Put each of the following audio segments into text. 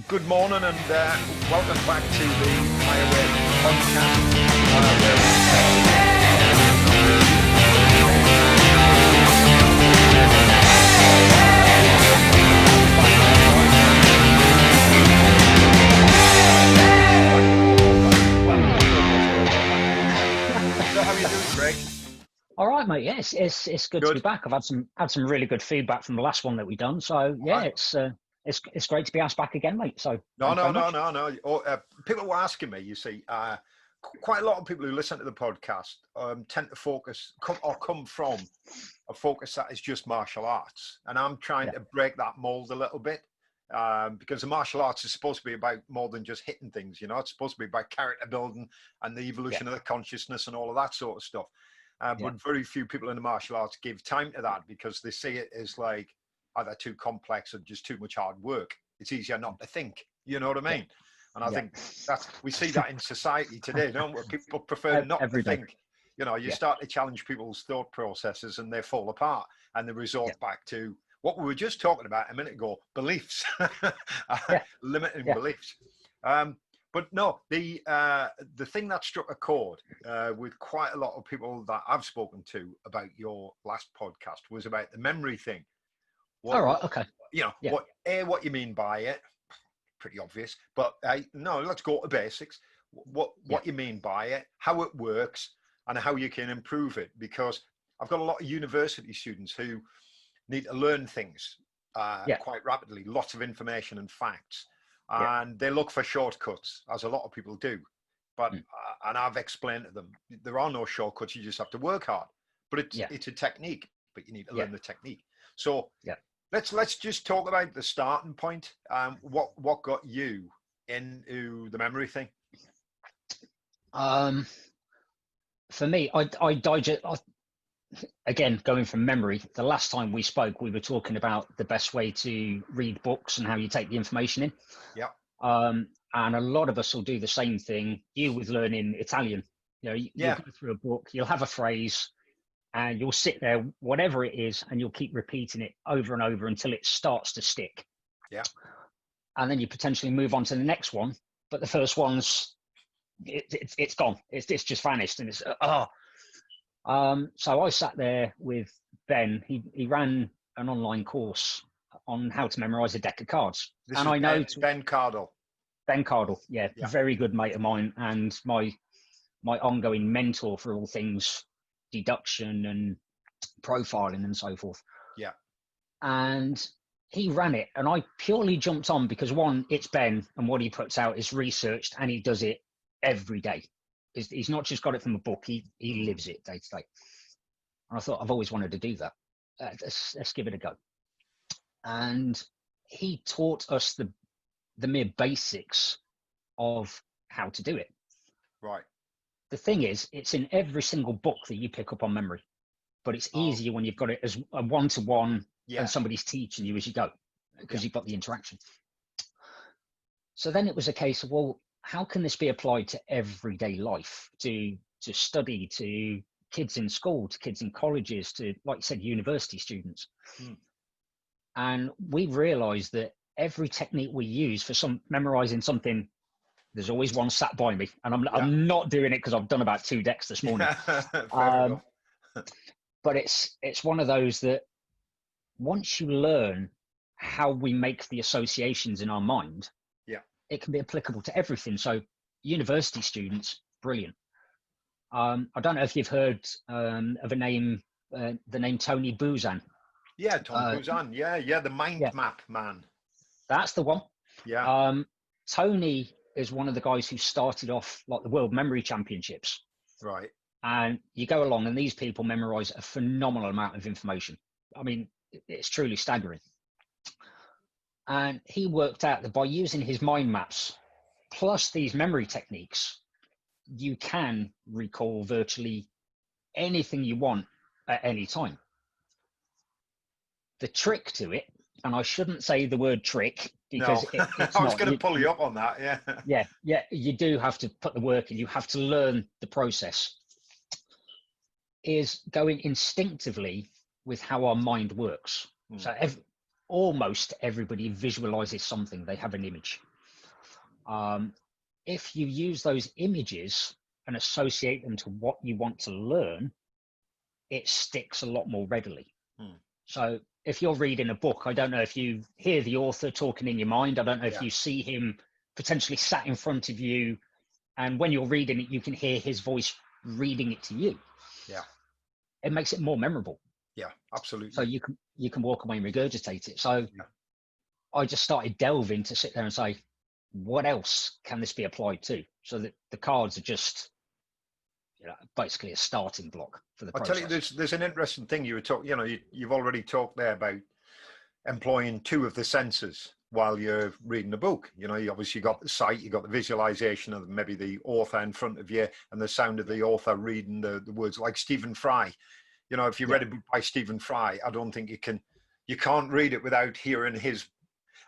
Good morning and welcome back to the HIGHERWAY podcast. So how are you doing, Craig? All right, mate. Yeah, it's good to be back. I've had some really good feedback from the last one that we done. So yeah, it's great to be asked back again, mate. So no. People were asking me. You see, quite a lot of people who listen to the podcast tend to come from a focus that is just martial arts, and I'm trying to break that mold a little bit because the martial arts is supposed to be about more than just hitting things. You know, it's supposed to be about character building and the evolution of the consciousness and all of that sort of stuff. But very few people in the martial arts give time to that because they see it as like either too complex or just too much hard work. It's easier not to think, you know what I mean? And I think we see that in society today, don't we? People prefer not to think. You know, you start to challenge people's thought processes and they fall apart and they resort back to what we were just talking about a minute ago, beliefs, limiting beliefs. But no, the thing that struck a chord with quite a lot of people that I've spoken to about your last podcast was about the memory thing. All right, okay. You know, what you mean by it, pretty obvious. But no, let's go to basics. What you mean by it, how it works, and how you can improve it. Because I've got a lot of university students who need to learn things quite rapidly, lots of information and facts. And they look for shortcuts, as a lot of people do. But and I've explained to them, there are no shortcuts. You just have to work hard. But it's a technique, but you need to learn the technique. So let's just talk about the starting point. What got you into the memory thing? For me, I digest. Again, going from memory, the last time we spoke, we were talking about the best way to read books and how you take the information in. Yeah. And a lot of us will do the same thing. You with learning Italian, you know, you'll go through a book, you'll have a phrase, and you'll sit there, whatever it is, and you'll keep repeating it over and over until it starts to stick. Yeah. And then you potentially move on to the next one, but the first one's it's gone. It's just vanished, and it's So I sat there with Ben. He ran an online course on how to memorize a deck of cards. I know Ben Cardle. Ben Cardle, very good mate of mine, and my ongoing mentor for all things deduction and profiling and so forth. Yeah. And he ran it, and I purely jumped on because one, it's Ben, and what he puts out is researched, and he does it every day. He's not just got it from a book, he lives it day to day. And I thought, I've always wanted to do that. Let's give it a go. And he taught us the mere basics of how to do it. Right. The thing is, it's in every single book that you pick up on memory, but it's easier when you've got it as a one-to-one and somebody's teaching you as you go, because you've got the interaction. So then it was a case of, well, how can this be applied to everyday life, to study, to kids in school, to kids in colleges, to, like you said, university students? And we realized that every technique we use for memorizing something, there's always one sat by me, and I'm not doing it because I've done about 2 decks this morning. But it's one of those that once you learn how we make the associations in our mind, it can be applicable to everything. So university students, brilliant. I don't know if you've heard of the name Tony Buzan. Yeah, Tony Buzan. Yeah, the mind map man. That's the one. Yeah. Tony is one of the guys who started off like the World Memory Championships. Right. And you go along, and these people memorize a phenomenal amount of information. I mean, it's truly staggering. And he worked out that by using his mind maps plus these memory techniques, you can recall virtually anything you want at any time. The trick to it and I shouldn't say the word trick because No, it's I was not. going to pull you up on that. Yeah. Yeah, you do have to put the work in. You have to learn the process. Is going instinctively with how our mind works. So almost everybody visualizes something. They have an image. If you use those images and associate them to what you want to learn, it sticks a lot more readily. So if you're reading a book, I don't know if you hear the author talking in your mind. I don't know if you see him potentially sat in front of you, and when you're reading it, you can hear his voice reading it to you. Yeah. It makes it more memorable. Yeah, absolutely. So you can walk away and regurgitate it. So I just started delving to sit there and say, what else can this be applied to? So that the cards are just, basically a starting block for the process. I'll tell you, there's an interesting thing you were talking. You've already talked there about employing two of the senses while you're reading a book. You obviously got the sight, you got the visualization of maybe the author in front of you, and the sound of the author reading the words, like Stephen Fry. If you read a book by Stephen Fry, I don't think you can't read it without hearing his.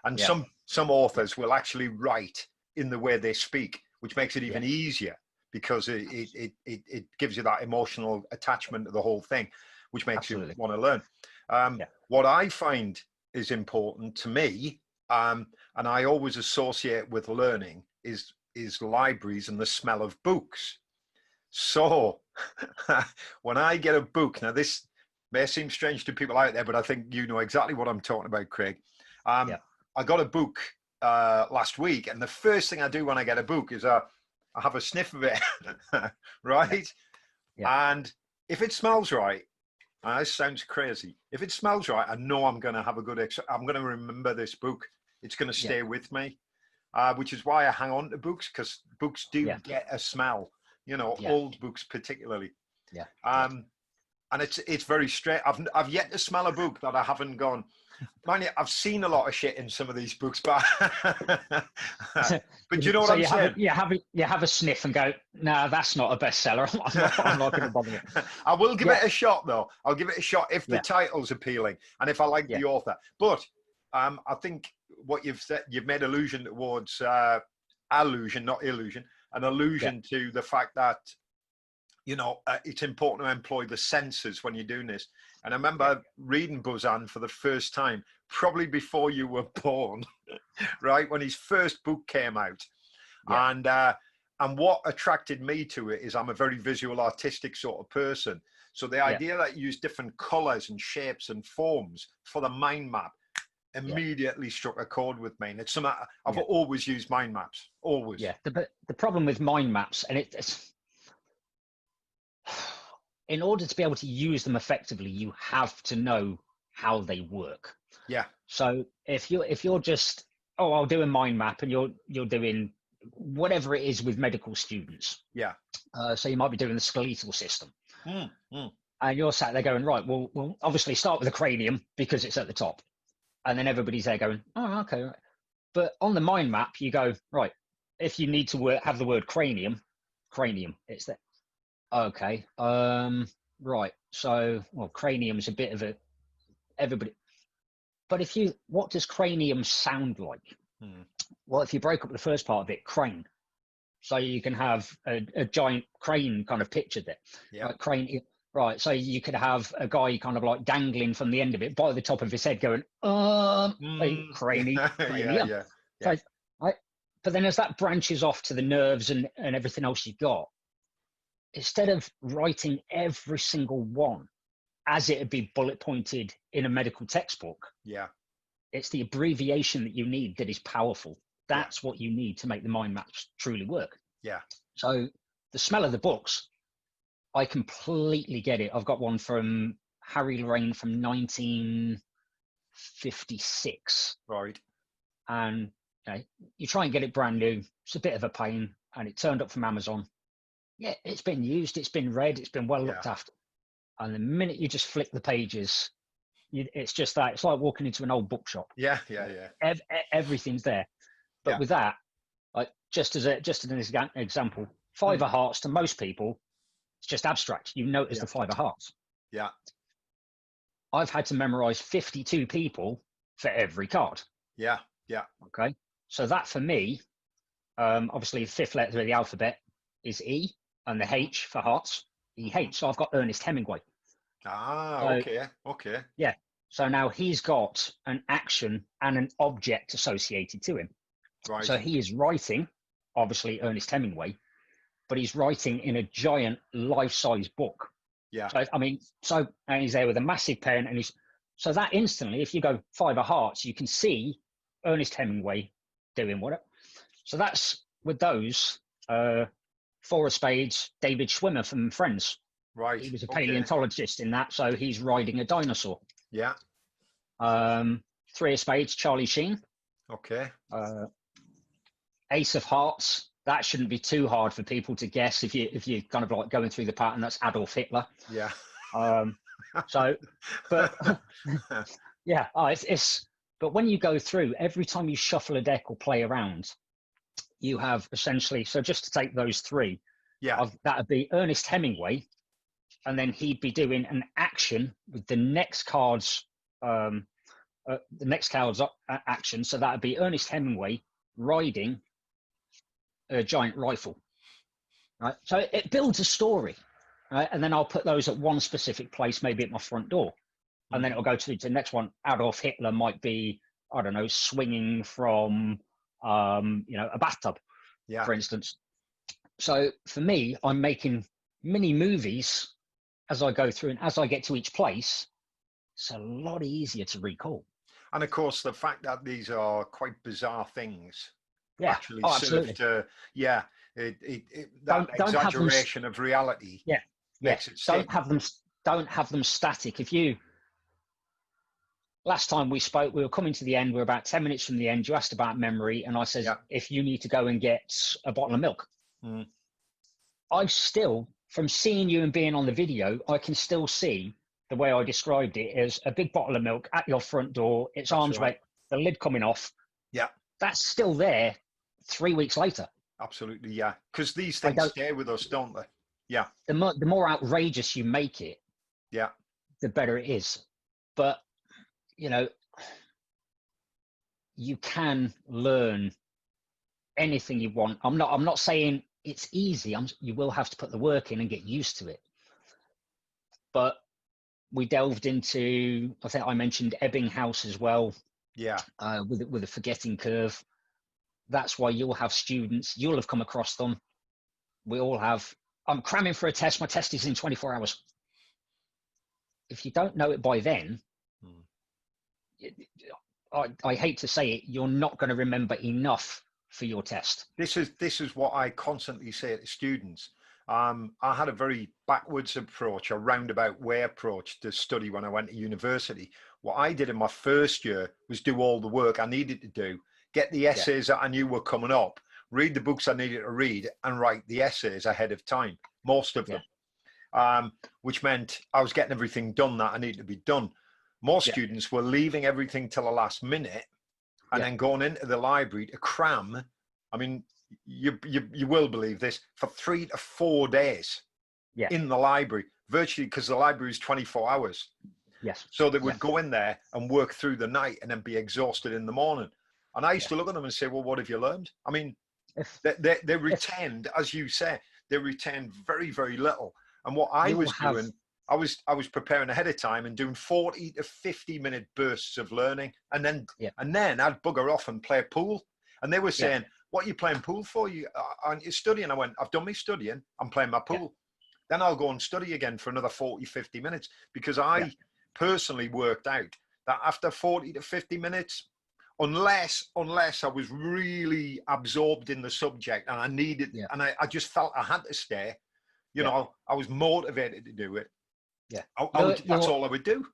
And some authors will actually write in the way they speak, which makes it even easier, because it gives you that emotional attachment to the whole thing, which makes you want to learn. What I find is important to me, and I always associate with learning, is libraries and the smell of books. So when I get a book, now this may seem strange to people out there, but I think you know exactly what I'm talking about, Craig. I got a book last week, and the first thing I do when I get a book is I have a sniff of it, right? And if it smells right, this sounds crazy. If it smells right, I know I'm going to have I'm going to remember this book. It's going to stay with me, which is why I hang on to books, because books do get a smell. Old books particularly. And it's very straight. I've yet to smell a book that I haven't gone, mind you, I've seen a lot of shit in some of these books, but you know what I'm saying? You have a sniff and go, no, that's not a bestseller. I'm not going to bother it. I will give it a shot, though. I'll give it a shot if the title's appealing and if I like the author. But I think what you've said, you've made allusion towards allusion, not illusion, an allusion to the fact that it's important to employ the senses when you're doing this. And I remember reading Buzan for the first time, probably before you were born, right? When his first book came out. And what attracted me to it is I'm a very visual, artistic sort of person. So the idea that you use different colors and shapes and forms for the mind map immediately struck a chord with me. And it's something I've always used mind maps, always. Yeah, the problem with mind maps, and it's in order to be able to use them effectively, you have to know how they work. Yeah. So if you're just, I'll do a mind map, and you're doing whatever it is with medical students. Yeah. So you might be doing the skeletal system. And you're sat there going, right, we'll obviously start with the cranium because it's at the top. And then everybody's there going, oh, okay. Right. But on the mind map, you go, right, if you need to have the word cranium, it's there. Okay. Right. So, cranium's a bit of everybody. But what does cranium sound like? Well, if you break up the first part of it, crane. So you can have a giant crane kind of pictured there. Yeah. Right, crane. Right. So you could have a guy kind of like dangling from the end of it by the top of his head going, cranium. Yeah. So, right. But then as that branches off to the nerves and everything else you've got, instead of writing every single one as it'd be bullet pointed in a medical textbook, it's the abbreviation that you need that is powerful. That's what you need to make the mind maps truly work. Yeah. So the smell of the books, I completely get it. I've got one from Harry Lorraine from 1956. Right. And you try and get it brand new. It's a bit of a pain, and it turned up from Amazon. Yeah, it's been used, it's been read, it's been well looked after. And the minute you just flick the pages, it's just that. It's like walking into an old bookshop. Yeah. Everything's there. But with that, like just as an example, 5 of hearts to most people, it's just abstract. You notice the 5 of hearts. Yeah. I've had to memorize 52 people for every card. Yeah. Yeah. Okay. So that for me, obviously the fifth letter of the alphabet is E, and the H for hearts, EH. So I've got Ernest Hemingway. Ah, So, okay. Okay. yeah. So now he's got an action and an object associated to him. Right. So he is writing, obviously Ernest Hemingway, but he's writing in a giant life-size book. Yeah. So I mean, and he's there with a massive pen, and so that instantly, if you go 5 of hearts, you can see Ernest Hemingway doing what. So that's with those 4 of spades, David Schwimmer from Friends. Right. He was a Okay. paleontologist in that, so he's riding a dinosaur. Yeah. 3 of spades, Charlie Sheen. Okay. Ace of hearts. That shouldn't be too hard for people to guess if you're kind of like going through the pattern. That's Adolf Hitler. Yeah. So, but yeah, but when you go through, every time you shuffle a deck or play around, you have essentially, so just to take those 3, yeah, that would be Ernest Hemingway, and then he'd be doing an action with the next card's action. So that would be Ernest Hemingway riding a giant rifle, right? So it builds a story, right? And then I'll put those at one specific place, maybe at my front door, and then it'll go to the next one. Adolf Hitler might be, I don't know, swinging from, a bathtub, for instance. So for me, I'm making mini movies as I go through, and as I get to each place, it's a lot easier to recall. And of course, the fact that these are quite bizarre things actually absolutely. serve to, that exaggeration of reality makes it stick. Don't have them static. Last time we spoke, we were coming to the end, we're about 10 minutes from the end, you asked about memory, and I said, if you need to go and get a bottle of milk. I still, from seeing you and being on the video, I can still see the way I described it as a big bottle of milk at your front door, it's arm's length, the lid coming off. Yeah. That's still there 3 weeks later. Absolutely, yeah. Because these things stay with us, don't they? Yeah. The more outrageous you make it, the better it is. But, you can learn anything you want. I'm not saying it's easy. You will have to put the work in and get used to it. But we delved into, I think I mentioned Ebbinghaus as well. Yeah. With a forgetting curve. That's why you'll have students, you'll have come across them. We all have. I'm cramming for a test. My test is in 24 hours. If you don't know it by then, I hate to say it, you're not going to remember enough for your test. This is what I constantly say to students. I had a very backwards approach, a roundabout way approach to study when I went to university. What I did in my first year was do all the work I needed to do, get the essays that I knew were coming up, read the books I needed to read, and write the essays ahead of time, most of them, which meant I was getting everything done that I needed to be done. Most students were leaving everything till the last minute and then going into the library to cram. I mean, you will believe this, for 3 to 4 days in the library, virtually, because the library is 24 hours. Yes. So they would go in there and work through the night and then be exhausted in the morning. And I used to look at them and say, well, what have you learned? I mean, they retained, as you say, they retained very, very little. And what I was doing, I was preparing ahead of time and doing 40 to 50-minute bursts of learning. And then I'd bugger off and play pool. And they were saying, what are you playing pool for? Aren't you studying? I went, I've done my studying. I'm playing my pool. Then I'll go and study again for another 40, 50 minutes. Because I personally worked out that after 40 to 50 minutes, unless I was really absorbed in the subject and I needed, and I just felt I had to stay, you know, I was motivated to do it. Yeah. That's all I would do.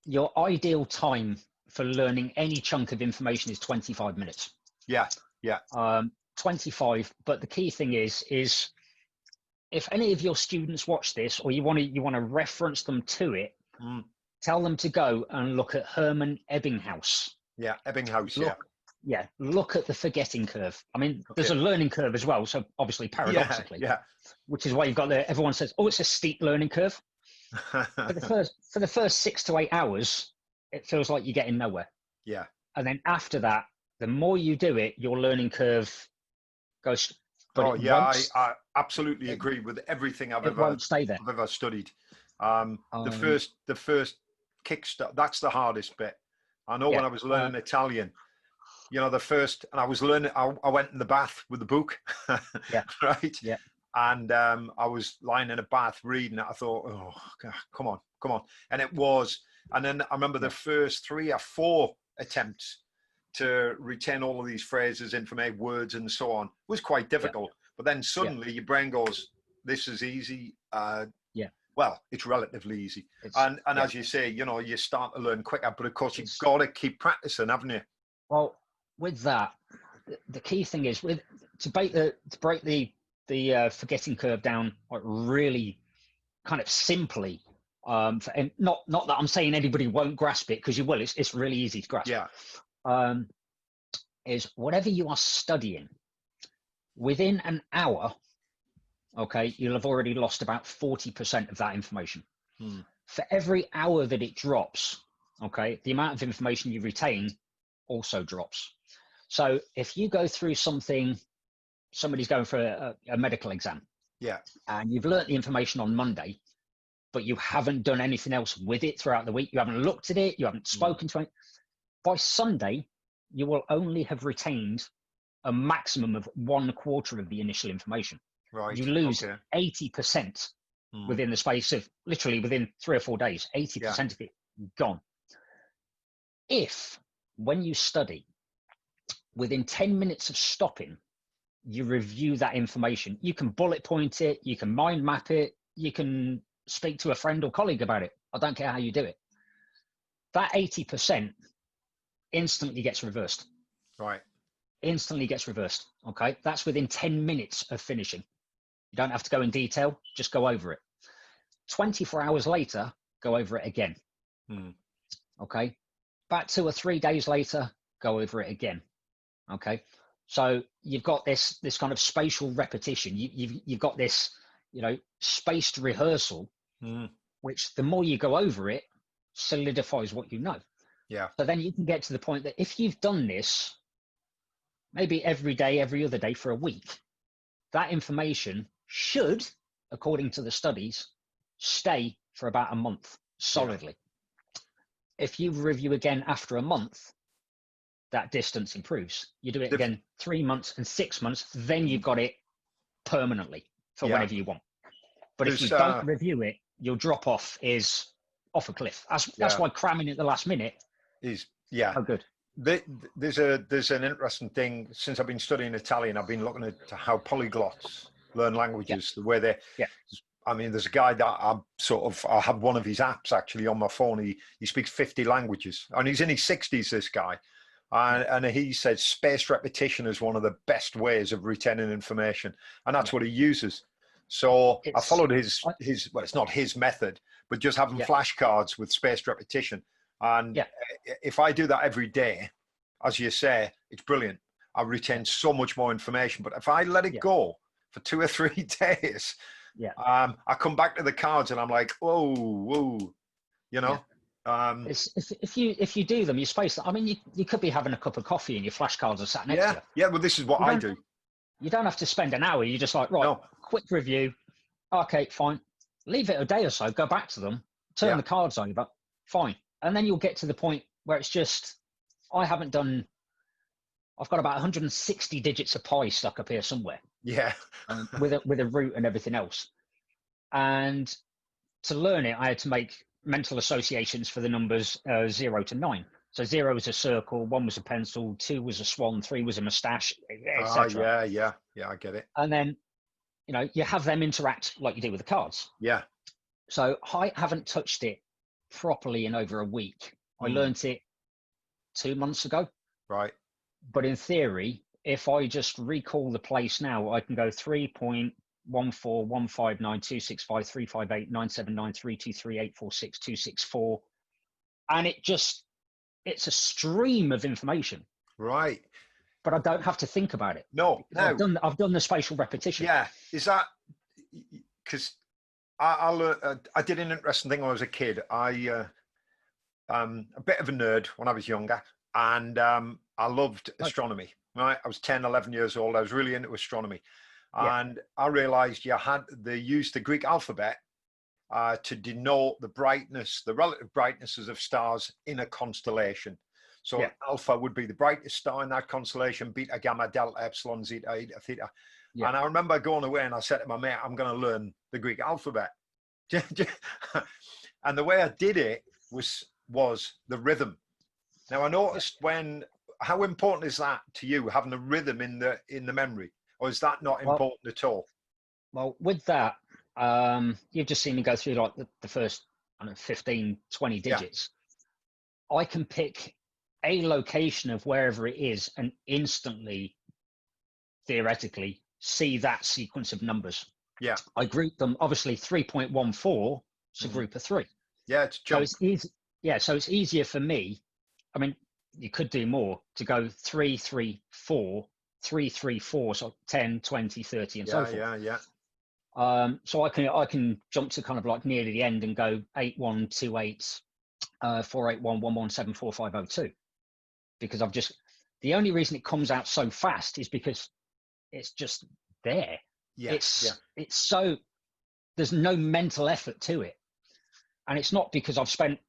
Your ideal time for learning any chunk of information is 25 minutes. Yeah. Yeah. 25. But the key thing is if any of your students watch this, or you want to reference them to it, tell them to go and look at Hermann Ebbinghaus. Yeah, Ebbinghaus. Look at the forgetting curve. I mean, there's a learning curve as well. So obviously, paradoxically, which is why you've got everyone says, oh, it's a steep learning curve. For the first 6 to 8 hours, it feels like you're getting nowhere. Yeah. And then after that, the more you do it, your learning curve goes. But Oh it yeah, won't. I absolutely agree with everything It won't stay there. I've ever studied. The first kickstart, that's the hardest bit. I know when I was learning Italian, you know, and I was learning, I went in the bath with the book, Yeah. right? Yeah. And I was lying in a bath reading it. I thought, oh, God, come on. And it was, and then I remember the first 3 or 4 attempts to retain all of these phrases, information, words, and so on was quite difficult. But then suddenly your brain goes, this is easy. Well, it's relatively easy. And as you say, you know, you start to learn quicker, but of course you've got to keep practicing, haven't you? Well, with that, the key thing is to break the forgetting curve down, like, really kind of simply. And not that I'm saying anybody won't grasp it, because you will. It's really easy to grasp. Yeah. Is whatever you are studying, within an hour, okay, you'll have already lost about 40% of that information. For every hour that it drops, okay, the amount of information you retain also drops. So if you go through somebody's going for a medical exam, and you've learnt the information on Monday, but you haven't done anything else with it throughout the week, you haven't looked at it, you haven't spoken to it, by Sunday, you will only have retained a maximum of 1/4 of the initial information. Right. You lose 80% within the space of literally within 3 or 4 days, 80% of it gone. If, when you study, within 10 minutes of stopping, you review that information, you can bullet point it, you can mind map it, you can speak to a friend or colleague about it. I don't care how you do it. That 80% instantly gets reversed. Right. Instantly gets reversed. Okay. That's within 10 minutes of finishing. You don't have to go in detail, just go over it. 24 hours later, go over it again. Okay. About 2 or 3 days later, go over it again. Okay. So you've got this kind of spatial repetition. You've got this, you know, spaced rehearsal, which the more you go over it, solidifies what you know. Yeah. So then you can get to the point that if you've done this maybe every day, every other day for a week, that information should, according to the studies, stay for about a month solidly. If you review again after a month, that distance improves. You do it again 3 months and 6 months, then you've got it permanently for whenever you want. But if you don't review it, your drop off is off a cliff. That's why cramming at the last minute is so good. There's an interesting thing. Since I've been studying Italian, I've been looking at how polyglots learn languages, the way they. I mean, there's a guy that I have one of his apps actually on my phone. He speaks 50 languages, and he's in his 60s. This guy, and he says spaced repetition is one of the best ways of retaining information, and that's what he uses. So I followed his. Well, it's not his method, but just having flashcards with spaced repetition. And if I do that every day, as you say, it's brilliant. I retain so much more information. But if I let it go for 2 or 3 days, I come back to the cards and I'm like, whoa, you know. If you do them, you space them. I mean, you could be having a cup of coffee and your flashcards are sat next to you. Yeah, well, this is what I do. You don't have to spend an hour. You're just like, quick review. Okay, fine. Leave it a day or so. Go back to them. Turn the cards over. Fine. And then you'll get to the point where it's just, I've got about 160 digits of pi stuck up here somewhere. Yeah. with a root and everything else. And to learn it, I had to make mental associations for the numbers 0 to 9. So 0 was a circle, 1 was a pencil, 2 was a swan, 3 was a moustache, etc. Yeah, I get it. And then, you know, you have them interact like you do with the cards. Yeah. So I haven't touched it properly in over a week. I learned it 2 months ago. Right. But in theory, if I just recall the place now, I can go 3.14159265358979323846264, and it's a stream of information. Right. But I don't have to think about it. No. I've done the spatial repetition. Yeah. Is that because I did an interesting thing when I was a kid. A bit of a nerd when I was younger, and I loved astronomy. Right, I was 10, 11 years old. I was really into astronomy, and I realized they used the Greek alphabet to denote the brightness, the relative brightnesses of stars in a constellation. So alpha would be the brightest star in that constellation, beta, gamma, delta, epsilon, zeta, eta, theta. And I remember going away and I said to my mate, I'm going to learn the Greek alphabet. And the way I did it was the rhythm. Now I noticed how important is that to you, having a rhythm in the memory, or is that not important at all? Well, with that, you've just seen me go through like the first, I don't know, 15, 20 digits. I can pick a location of wherever it is and instantly, theoretically, see that sequence of numbers. Yeah. I group them, obviously 3.14 is a group of 3. Yeah, it's jump. So it's easy. Yeah, so it's easier for me. I mean, you could do more to go 3, 3, 4, 3, 3, 4, so 10, 20, 30, and so forth. Yeah. So I can jump to kind of like near the end and go 8, 1, 2, 8, 4, 8, 1, 1, 1, 7, 4, 5, 0, 2. Because the only reason it comes out so fast is because it's just there. Yeah. It's so, there's no mental effort to it. And it's not because I've spent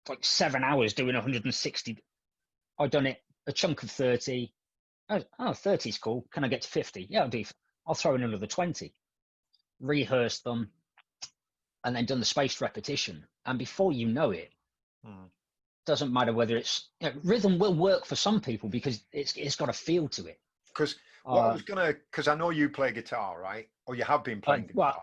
like 7 hours doing 160. I've done it a chunk of 30. Oh, 30 is cool. Can I get to 50? Yeah, I'll throw in another 20. Rehearse them, and then done the spaced repetition. And before you know it, doesn't matter whether it's rhythm will work for some people because it's got a feel to it. Because because I know you play guitar, right? Or you have been playing guitar.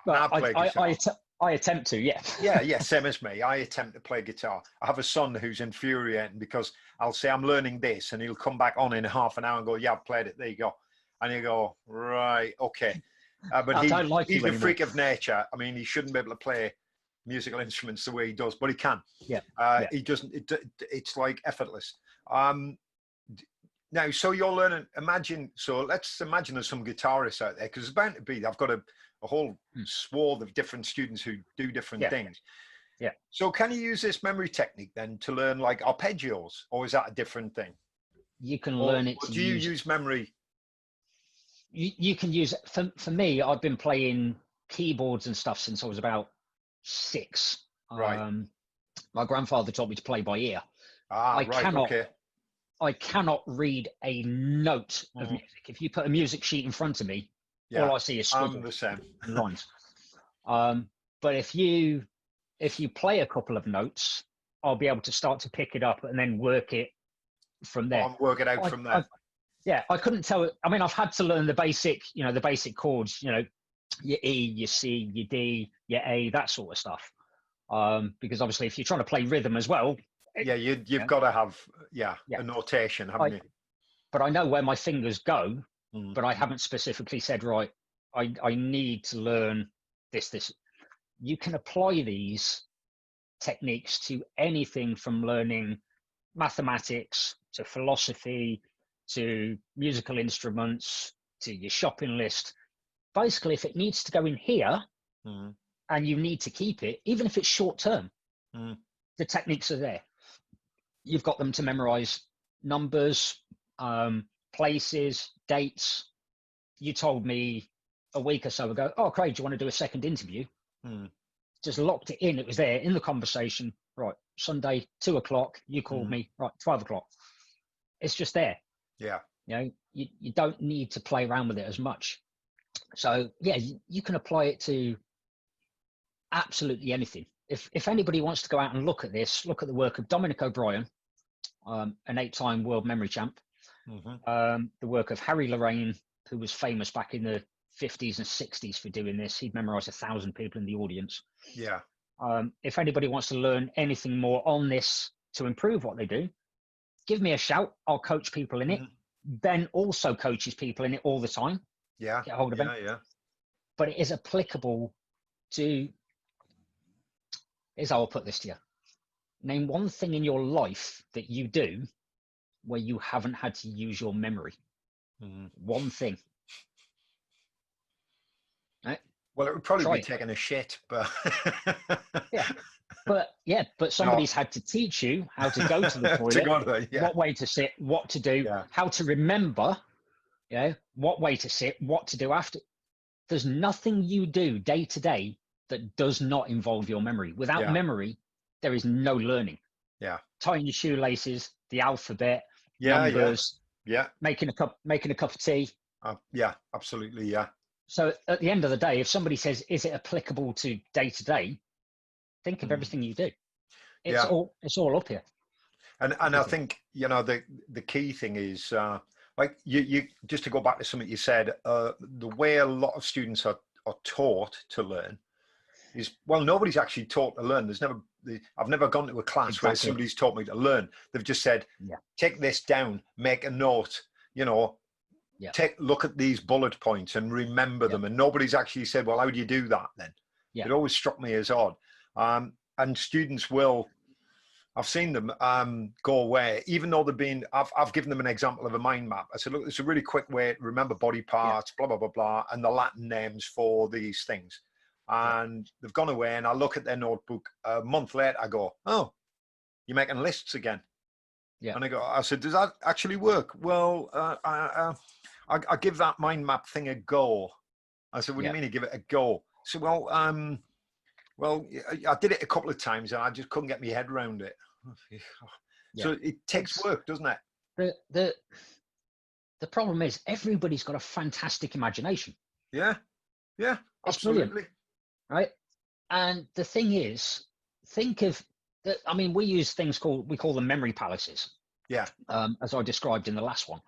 I attempt to, yeah. yeah, same as me. I attempt to play guitar. I have a son who's infuriating because I'll say I'm learning this, and he'll come back on in half an hour and go, "Yeah, I've played it. There you go." And you go, "Right, okay." But he's a freak of nature. I mean, he shouldn't be able to play musical instruments the way he does, but he can. He doesn't. It's like effortless. Now, so you're learning. Let's imagine there's some guitarists out there, because it's bound to be. I've got a whole swath of different students who do different things. Yeah. So can you use this memory technique then to learn like arpeggios, or is that a different thing? You can learn it. Do you use memory? You can use it. For me, I've been playing keyboards and stuff since I was about 6. Right. My grandfather taught me to play by ear. I cannot read a note of music. If you put a music sheet in front of me, all I see is squiggles and lines. But if you play a couple of notes, I'll be able to start to pick it up and then work it from there. Work it out from there. I couldn't tell. I mean, I've had to learn the basic chords, your E, your C, your D, your A, that sort of stuff. Because obviously if you're trying to play rhythm as well. You've got to have, a notation, haven't you? But I know where my fingers go, but I haven't specifically said, right, I need to learn this. You can apply these techniques to anything from learning mathematics to philosophy to musical instruments to your shopping list. Basically, if it needs to go in here and you need to keep it, even if it's short term, the techniques are there. You've got them to memorize numbers, places, dates. You told me a week or so ago, "Oh, Craig, do you want to do a second interview?" Just locked it in. It was there in the conversation. Right, Sunday, 2:00. You called me. Right, 12:00. It's just there. Yeah. You don't need to play around with it as much. So yeah, you can apply it to absolutely anything. If anybody wants to go out and look at the work of Dominic O'Brien, an 8-time world memory champ, the work of Harry Lorraine, who was famous back in the 50s and 60s for doing this. He'd memorized 1,000 people in the audience. Yeah. If anybody wants to learn anything more on this to improve what they do, give me a shout. I'll coach people in it. Ben also coaches people in it all the time. Yeah. Get hold of Ben. Yeah. But it is applicable to, I'll put this to you. Name one thing in your life that you do where you haven't had to use your memory. One thing. Right? Well, it would probably be taking a shit, but yeah. But yeah, but somebody's had to teach you how to go to the toilet, what way to sit, what to do, how to remember, what way to sit, what to do after. There's nothing you do day to day that does not involve your memory. Without memory, there is no learning. Yeah. Tying your shoelaces, the alphabet, numbers, making a cup of tea. Yeah, absolutely. Yeah. So at the end of the day, if somebody says, is it applicable to day to day? Think of everything you do. It's all up here. And I think, the key thing is, like you just to go back to something you said, the way a lot of students are taught to learn is, well, nobody's actually taught to learn. I've never gone to a class where somebody's taught me to learn. They've just said, take this down, make a note, look at these bullet points and remember them. And nobody's actually said, well, how do you do that then? It always struck me as odd. And students will, I've seen them go away, even though I've given them an example of a mind map. I said, look, it's a really quick way to remember body parts, blah, blah, blah, blah, and the Latin names for these things. And they've gone away, and I look at their notebook a month later, I go, oh, you're making lists again. Yeah. And I said, does that actually work? Well, I give that mind map thing a go. I said, what do you mean you give it a go? So, well, I did it a couple of times and I just couldn't get my head around it. So it takes work, doesn't it? The problem is everybody's got a fantastic imagination. Yeah, absolutely. Right. And the thing is, think of that. I mean, we call them memory palaces. Yeah. As I described in the last one.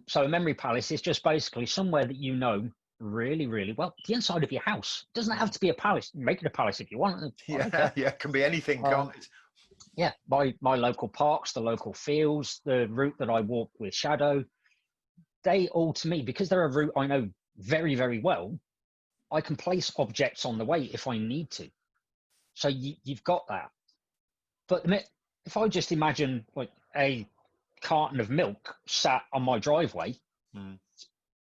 So a memory palace is just basically somewhere that you know really, really well. The inside of your house. It doesn't have to be a palace. Make it a palace if you want. It can be anything, can't it? Yeah, my local parks, the local fields, the route that I walk with Shadow, they all, to me, because they're a route I know very, very well, I can place objects on the way if I need to. So you've got that. But if I just imagine like a carton of milk sat on my driveway,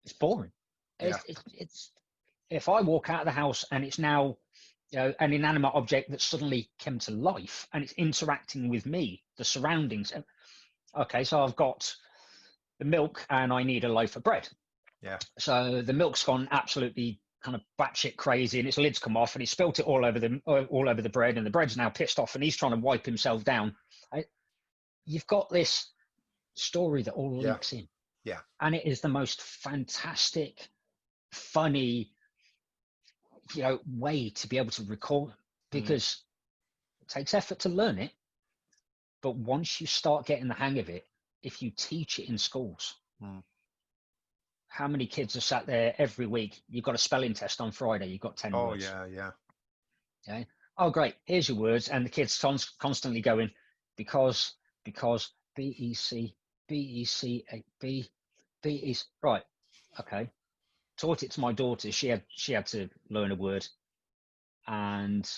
it's boring. It's if I walk out of the house and it's now an inanimate object that suddenly came to life and it's interacting with me, the surroundings. Okay, so I've got the milk and I need a loaf of bread. Yeah. So the milk's gone absolutely kind of batshit crazy and its lid's come off and he spilt it all over the bread and the bread's now pissed off and he's trying to wipe himself down. You've got this story that all links in. Yeah. And it is the most fantastic, funny, way to be able to record, because it takes effort to learn it. But once you start getting the hang of it, if you teach it in schools, how many kids are sat there every week? You've got a spelling test on Friday. You've got 10 words. Oh, yeah. Okay. Oh, great. Here's your words. And the kids constantly going, because, B-E-C, B-E-C, B-E-C. Right. Okay. Taught it to my daughter. She had to learn a word. And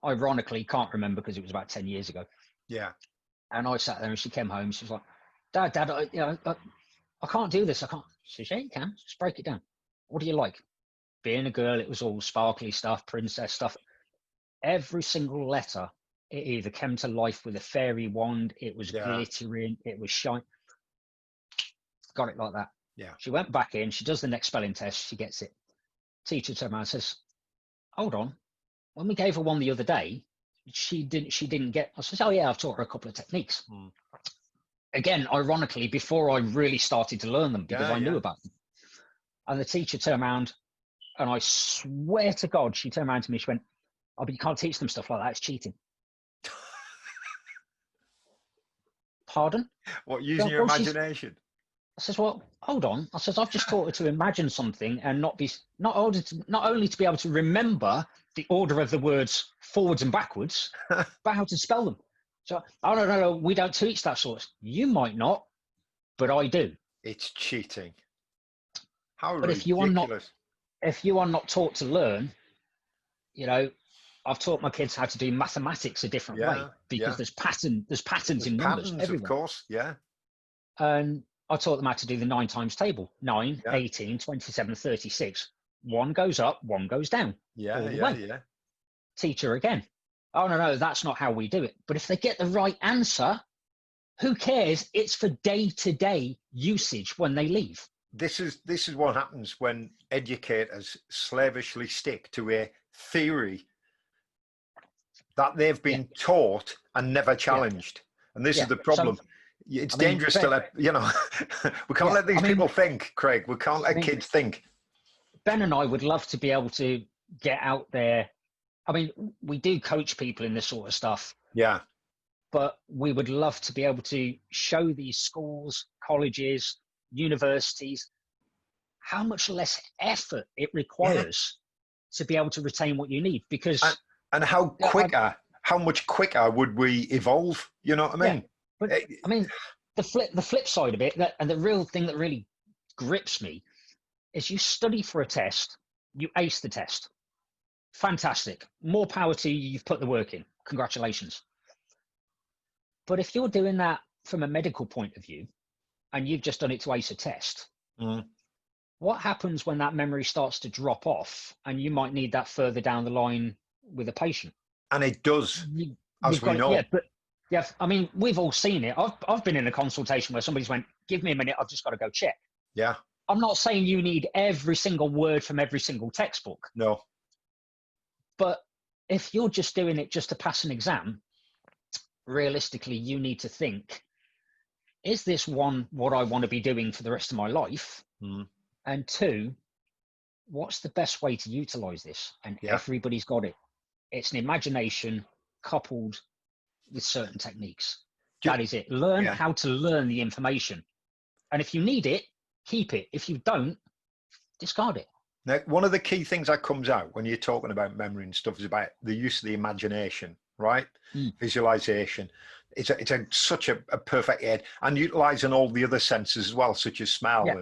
ironically, can't remember because it was about 10 years ago. Yeah. And I sat there and she came home. She was like, Dad, I can't do this. I can't. She said, yeah, you can. Just break it down. What do you like? Being a girl, it was all sparkly stuff, princess stuff. Every single letter, it either came to life with a fairy wand, it was glittering, it was shiny. Got it like that. Yeah. She went back in, she does the next spelling test, she gets it. Teacher turned around and says, hold on. When we gave her one the other day, she didn't get. I said, oh yeah, I've taught her a couple of techniques. Again, ironically, before I really started to learn them, because I knew about them. And the teacher turned around, and I swear to God, she turned around to me, she went, oh, but you can't teach them stuff like that, it's cheating. Pardon? What, using your imagination? I says, well, hold on. I says, I've just taught her to imagine something and not only to be able to remember the order of the words forwards and backwards, but how to spell them. So, oh, no, we don't teach that sort of. You might not, but I do. It's cheating. How but ridiculous. If you are not taught to learn, I've taught my kids how to do mathematics a different way because there's patterns in numbers everywhere. Of course, yeah. And I taught them how to do the 9 times table. 9, 18, 27, 36. One goes up, one goes down. Yeah. Teacher again. oh, no, that's not how we do it. But if they get the right answer, who cares? It's for day-to-day usage when they leave. This is what happens when educators slavishly stick to a theory that they've been taught and never challenged. And this is the problem. So, it's dangerous to let, we can't let these people think, Craig. We can't let kids think. Ben and I would love to be able to get out there. I mean, we do coach people in this sort of stuff. Yeah. But we would love to be able to show these schools, colleges, universities, how much less effort it requires to be able to retain what you need. Because and how much quicker would we evolve? You know what I mean? Yeah, but I mean, the flip side of it, and the real thing that really grips me, is you study for a test, you ace the test. Fantastic. More power to you. You've put the work in. Congratulations. But if you're doing that from a medical point of view, and you've just done it to ace a test, what happens when that memory starts to drop off, and you might need that further down the line with a patient? And it does, as we know. I mean, we've all seen it. I've been in a consultation where somebody's went, give me a minute, I've just got to go check. Yeah. I'm not saying you need every single word from every single textbook. No. But if you're just doing it just to pass an exam, realistically, you need to think, is this one, what I want to be doing for the rest of my life? And two, what's the best way to utilize this? And everybody's got it. It's an imagination coupled with certain techniques. That is it. Learn how to learn the information. And if you need it, keep it. If you don't, discard it. Now, one of the key things that comes out when you're talking about memory and stuff is about the use of the imagination, right? Visualization. It's such a perfect aid, and utilizing all the other senses as well, such as smell. As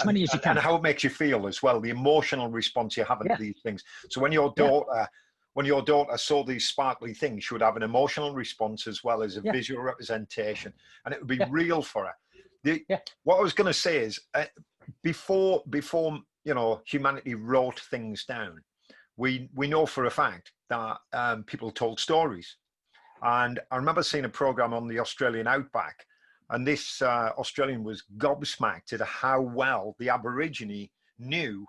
many as you can. And how it makes you feel as well, the emotional response you're having to these things. So when your daughter saw these sparkly things, she would have an emotional response as well as a visual representation, and it would be real for her. What I was going to say is, before humanity wrote things down, we know for a fact that people told stories. And I remember seeing a program on the Australian outback, and this Australian was gobsmacked at how well the Aborigine knew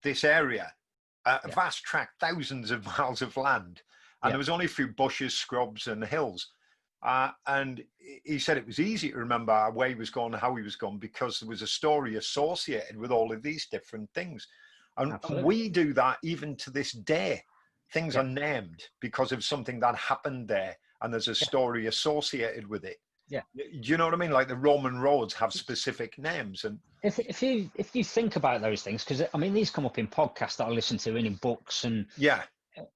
this area, a vast tract, thousands of miles of land. And there was only a few bushes, scrubs and hills. And he said it was easy to remember where he was going, how he was going, because there was a story associated with all of these different things. And we do that even to this day. Things are named because of something that happened there, and there's a story associated with it. Do you know what I mean? Like the Roman roads have specific names. And if you think about those things, because I mean, these come up in podcasts that I listen to and in books, and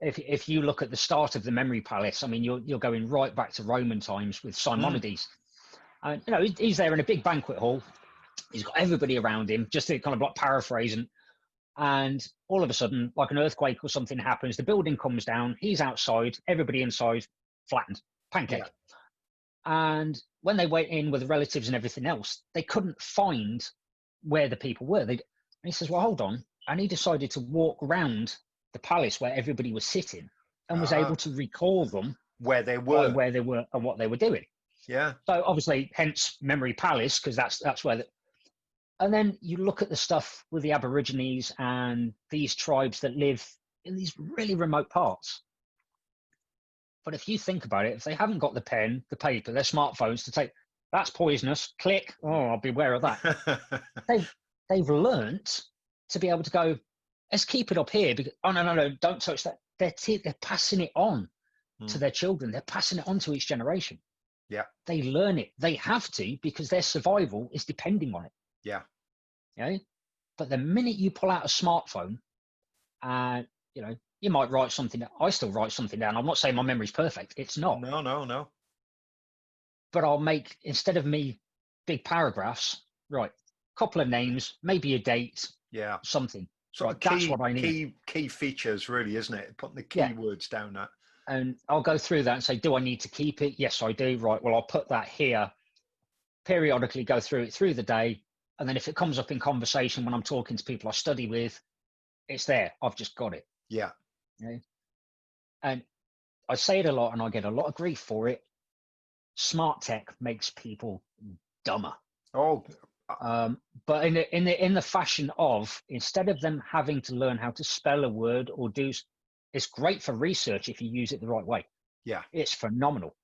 if you look at the start of the Memory Palace, I mean, you're going right back to Roman times with Simonides. And he's there in a big banquet hall. He's got everybody around him, just to kind of like paraphrase, and all of a sudden, like an earthquake or something happens, the building comes down, he's outside, everybody inside, flattened, pancake. And when they went in with the relatives and everything else, they couldn't find where the people were. And he says, well, hold on. And he decided to walk around the palace where everybody was sitting, and was able to recall them where they were and what they were doing. So obviously, hence Memory Palace, because that's where and then you look at the stuff with the Aborigines and these tribes that live in these really remote parts. But if you think about it, if they haven't got the pen, the paper, their smartphones to take, that's poisonous, click, I'll be aware of that. they've learnt to be able to go, let's keep it up here. Because, no, don't touch that. They're passing it on to their children. They're passing it on to each generation. They learn it. They have to, because their survival is depending on it. But the minute you pull out a smartphone, you might write something down. I still write something down. I'm not saying my memory's perfect. It's not. No. But I'll make, instead of me big paragraphs, couple of names, maybe a date, something. So that's what I need. Key features, really, isn't it? Putting the keywords down there. And I'll go through that and say, do I need to keep it? Yes, I do. Right. Well, I'll put that here. Periodically go through it through the day. And then if it comes up in conversation when I'm talking to people I study with, it's there. I've just got it. And I say it a lot and I get a lot of grief for it. Smart tech makes people dumber. Oh, but in the fashion of, instead of them having to learn how to spell a word or do, it's great for research if you use it the right way. yeah. It's phenomenal.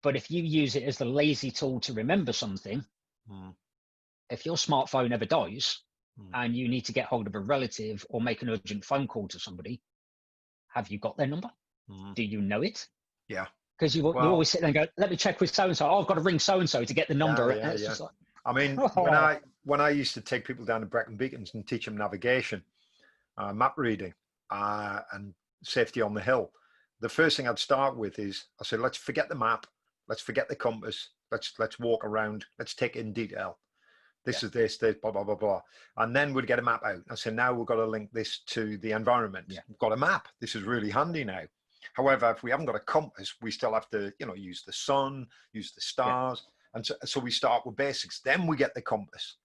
But if you use it as the lazy tool to remember something, if your smartphone ever dies and you need to get hold of a relative or make an urgent phone call to somebody, have you got their number? Do you know it? Yeah. Because you always sit there and go, let me check with so-and-so. Oh, I've got to ring so-and-so to get the number. Yeah, It's just like, I mean, when I used to take people down to Brecon Beacons and teach them navigation, map reading, and safety on the hill, the first thing I'd start with is I said, let's forget the map, let's forget the compass, let's walk around, let's take it in detail. This is this, blah, blah, blah, blah. And then we'd get a map out. I said, now we've got to link this to the environment. We've got a map. This is really handy now. However, if we haven't got a compass, we still have to, use the sun, use the stars. And so we start with basics. Then we get the compass.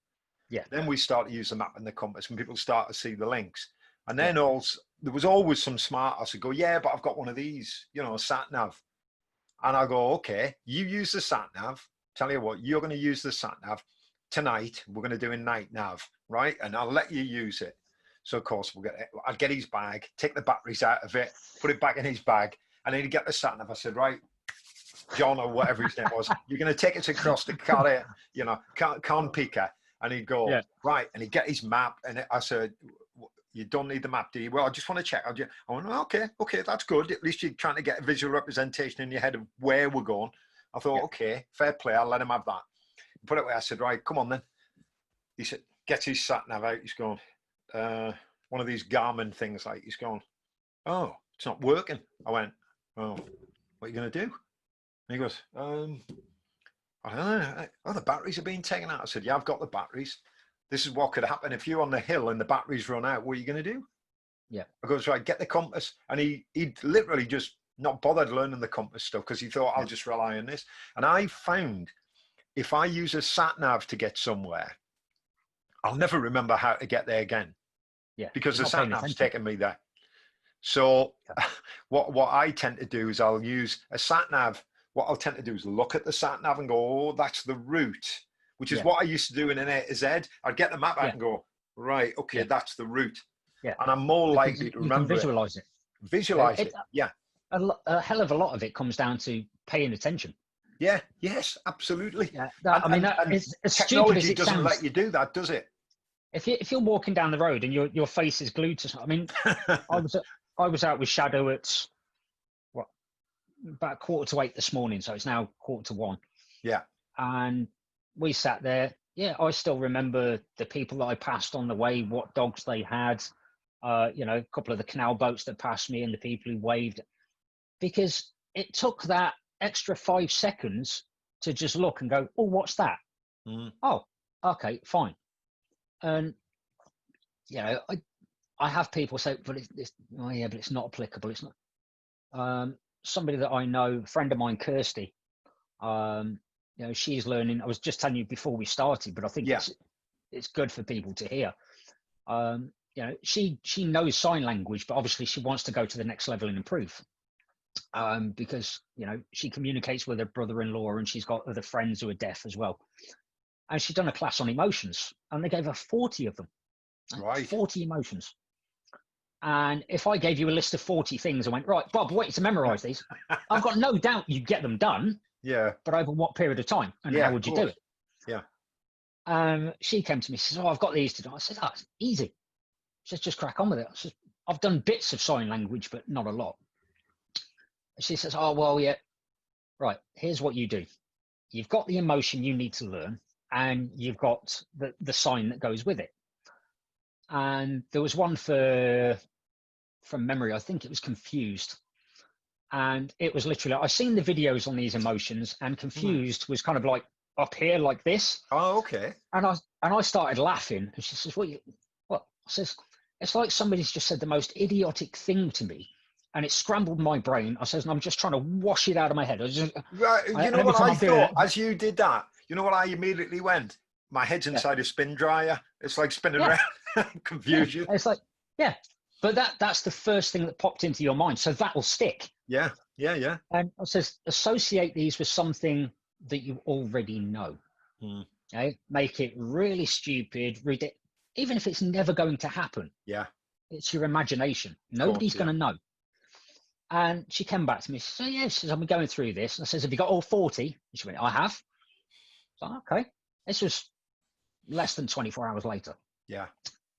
Then we start to use the map and the compass, and people start to see the links. And then also, there was always some smart ass who go, yeah, but I've got one of these, a sat nav. And I go, okay, you use the sat nav. Tell you what, you're going to use the sat nav. Tonight, we're going to do a night nav, right? And I'll let you use it. So, of course, I'd get his bag, take the batteries out of it, put it back in his bag, and then he'd get the sat nav. I said, right, John, or whatever his name was, you're going to take us across the Carre, Carnpica. And he'd go, right, and he'd get his map. And I said, you don't need the map, do you? Well, I just want to check. I went, okay, that's good. At least you're trying to get a visual representation in your head of where we're going. I thought, okay, fair play, I'll let him have that. Put it away. I said, right, come on then. He said, gets his sat nav out. He's going, one of these Garmin things, like, he's going, oh, it's not working. I went, oh, what are you going to do? And he goes, I don't know. Oh, the batteries are being taken out. I said, yeah, I've got the batteries. This is what could happen if you're on the hill and the batteries run out. What are you going to do? Yeah. I goes, right, get the compass. And he'd literally just not bothered learning the compass stuff because he thought, I'll just rely on this. And I found if I use a sat nav to get somewhere, I'll never remember how to get there again. Yeah. Because the sat nav's taken me there. So what I tend to do is I'll use a sat nav. What I'll tend to do is look at the sat nav and go, oh, that's the route, which is what I used to do in an A to Z. I'd get the map out and go, right, okay, that's the route. Yeah. And I'm more likely to remember visualize it. Visualize it. Yeah. A hell of a lot of it comes down to paying attention. Yeah. Yes, absolutely. Yeah. It's as stupid as it doesn't sounds. Let you do that, does it? If you're walking down the road and your face is glued to something, I was out with Shadow at about 7:45 this morning, so it's now 7:45. Yeah. And we sat there. Yeah, I still remember the people that I passed on the way, what dogs they had, a couple of the canal boats that passed me and the people who waved, because it took that extra 5 seconds to just look and go, oh, what's that? Oh, okay, fine. And, I have people say, but it's not applicable. It's not. Somebody that I know, a friend of mine, Kirsty, she's learning. I was just telling you before we started, but I think it's good for people to hear. She knows sign language, but obviously she wants to go to the next level and improve. Because she communicates with her brother-in-law, and she's got other friends who are deaf as well. And she's done a class on emotions, and they gave her 40 of them. Right. 40 emotions. And if I gave you a list of 40 things and went, right, Bob, I want you to memorize these, I've got no doubt you'd get them done. Yeah. But over what period of time? And how would you do it? Yeah. She came to me, she says, oh, I've got these to do. I said, oh, it's easy. She says, just crack on with it. I said, I've done bits of sign language, but not a lot. She says, oh, well, yeah. Right, here's what you do. You've got the emotion you need to learn, and you've got the sign that goes with it. And there was one from memory, I think it was confused. And it was literally, I've seen the videos on these emotions, and confused was kind of like up here like this. Oh, okay. And I started laughing, and she says, what? I says, it's like somebody's just said the most idiotic thing to me, and it scrambled my brain. I says, and I'm just trying to wash it out of my head. Right. You know what I thought as you did that? You know what I immediately went? My head's inside a spin dryer. It's like spinning around. Confusion. It's like, But that's the first thing that popped into your mind. So that will stick. Yeah. And it says associate these with something that you already know. Okay? Make it really stupid, even if it's never going to happen. Yeah. It's your imagination. Nobody's going to know. And she came back to me. She said, yeah, she says, I've been going through this. And I says, have you got all 40? And she went, I have. So, okay. This was less than 24 hours later. Yeah.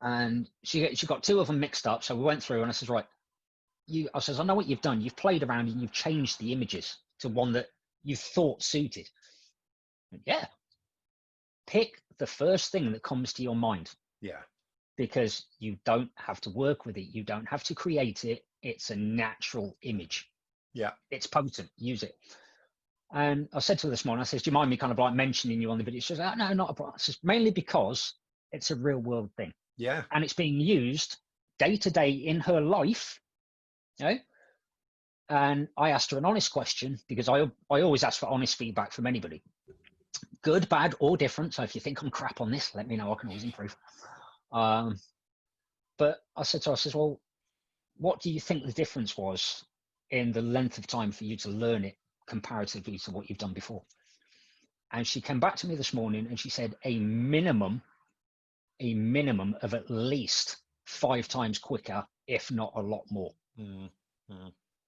And she got 2 of them mixed up. So we went through and I says, right, I says, I know what you've done. You've played around and you've changed the images to one that you thought suited. And yeah. Pick the first thing that comes to your mind. Yeah. Because you don't have to work with it. You don't have to create it. It's a natural image. Yeah. It's potent. Use it. And I said to her this morning, I says, do you mind me kind of like mentioning you on the video? She says, oh, no, not a problem. I says, mainly because it's a real world thing. Yeah. And it's being used day to day in her life. You know? And I asked her an honest question because I always ask for honest feedback from anybody. Good, bad, or different. So if you think I'm crap on this, let me know. I can always improve. But I said to her, I says, well, what do you think the difference was in the length of time for you to learn it comparatively to what you've done before? And she came back to me this morning and she said a minimum of at least 5 times quicker, if not a lot more.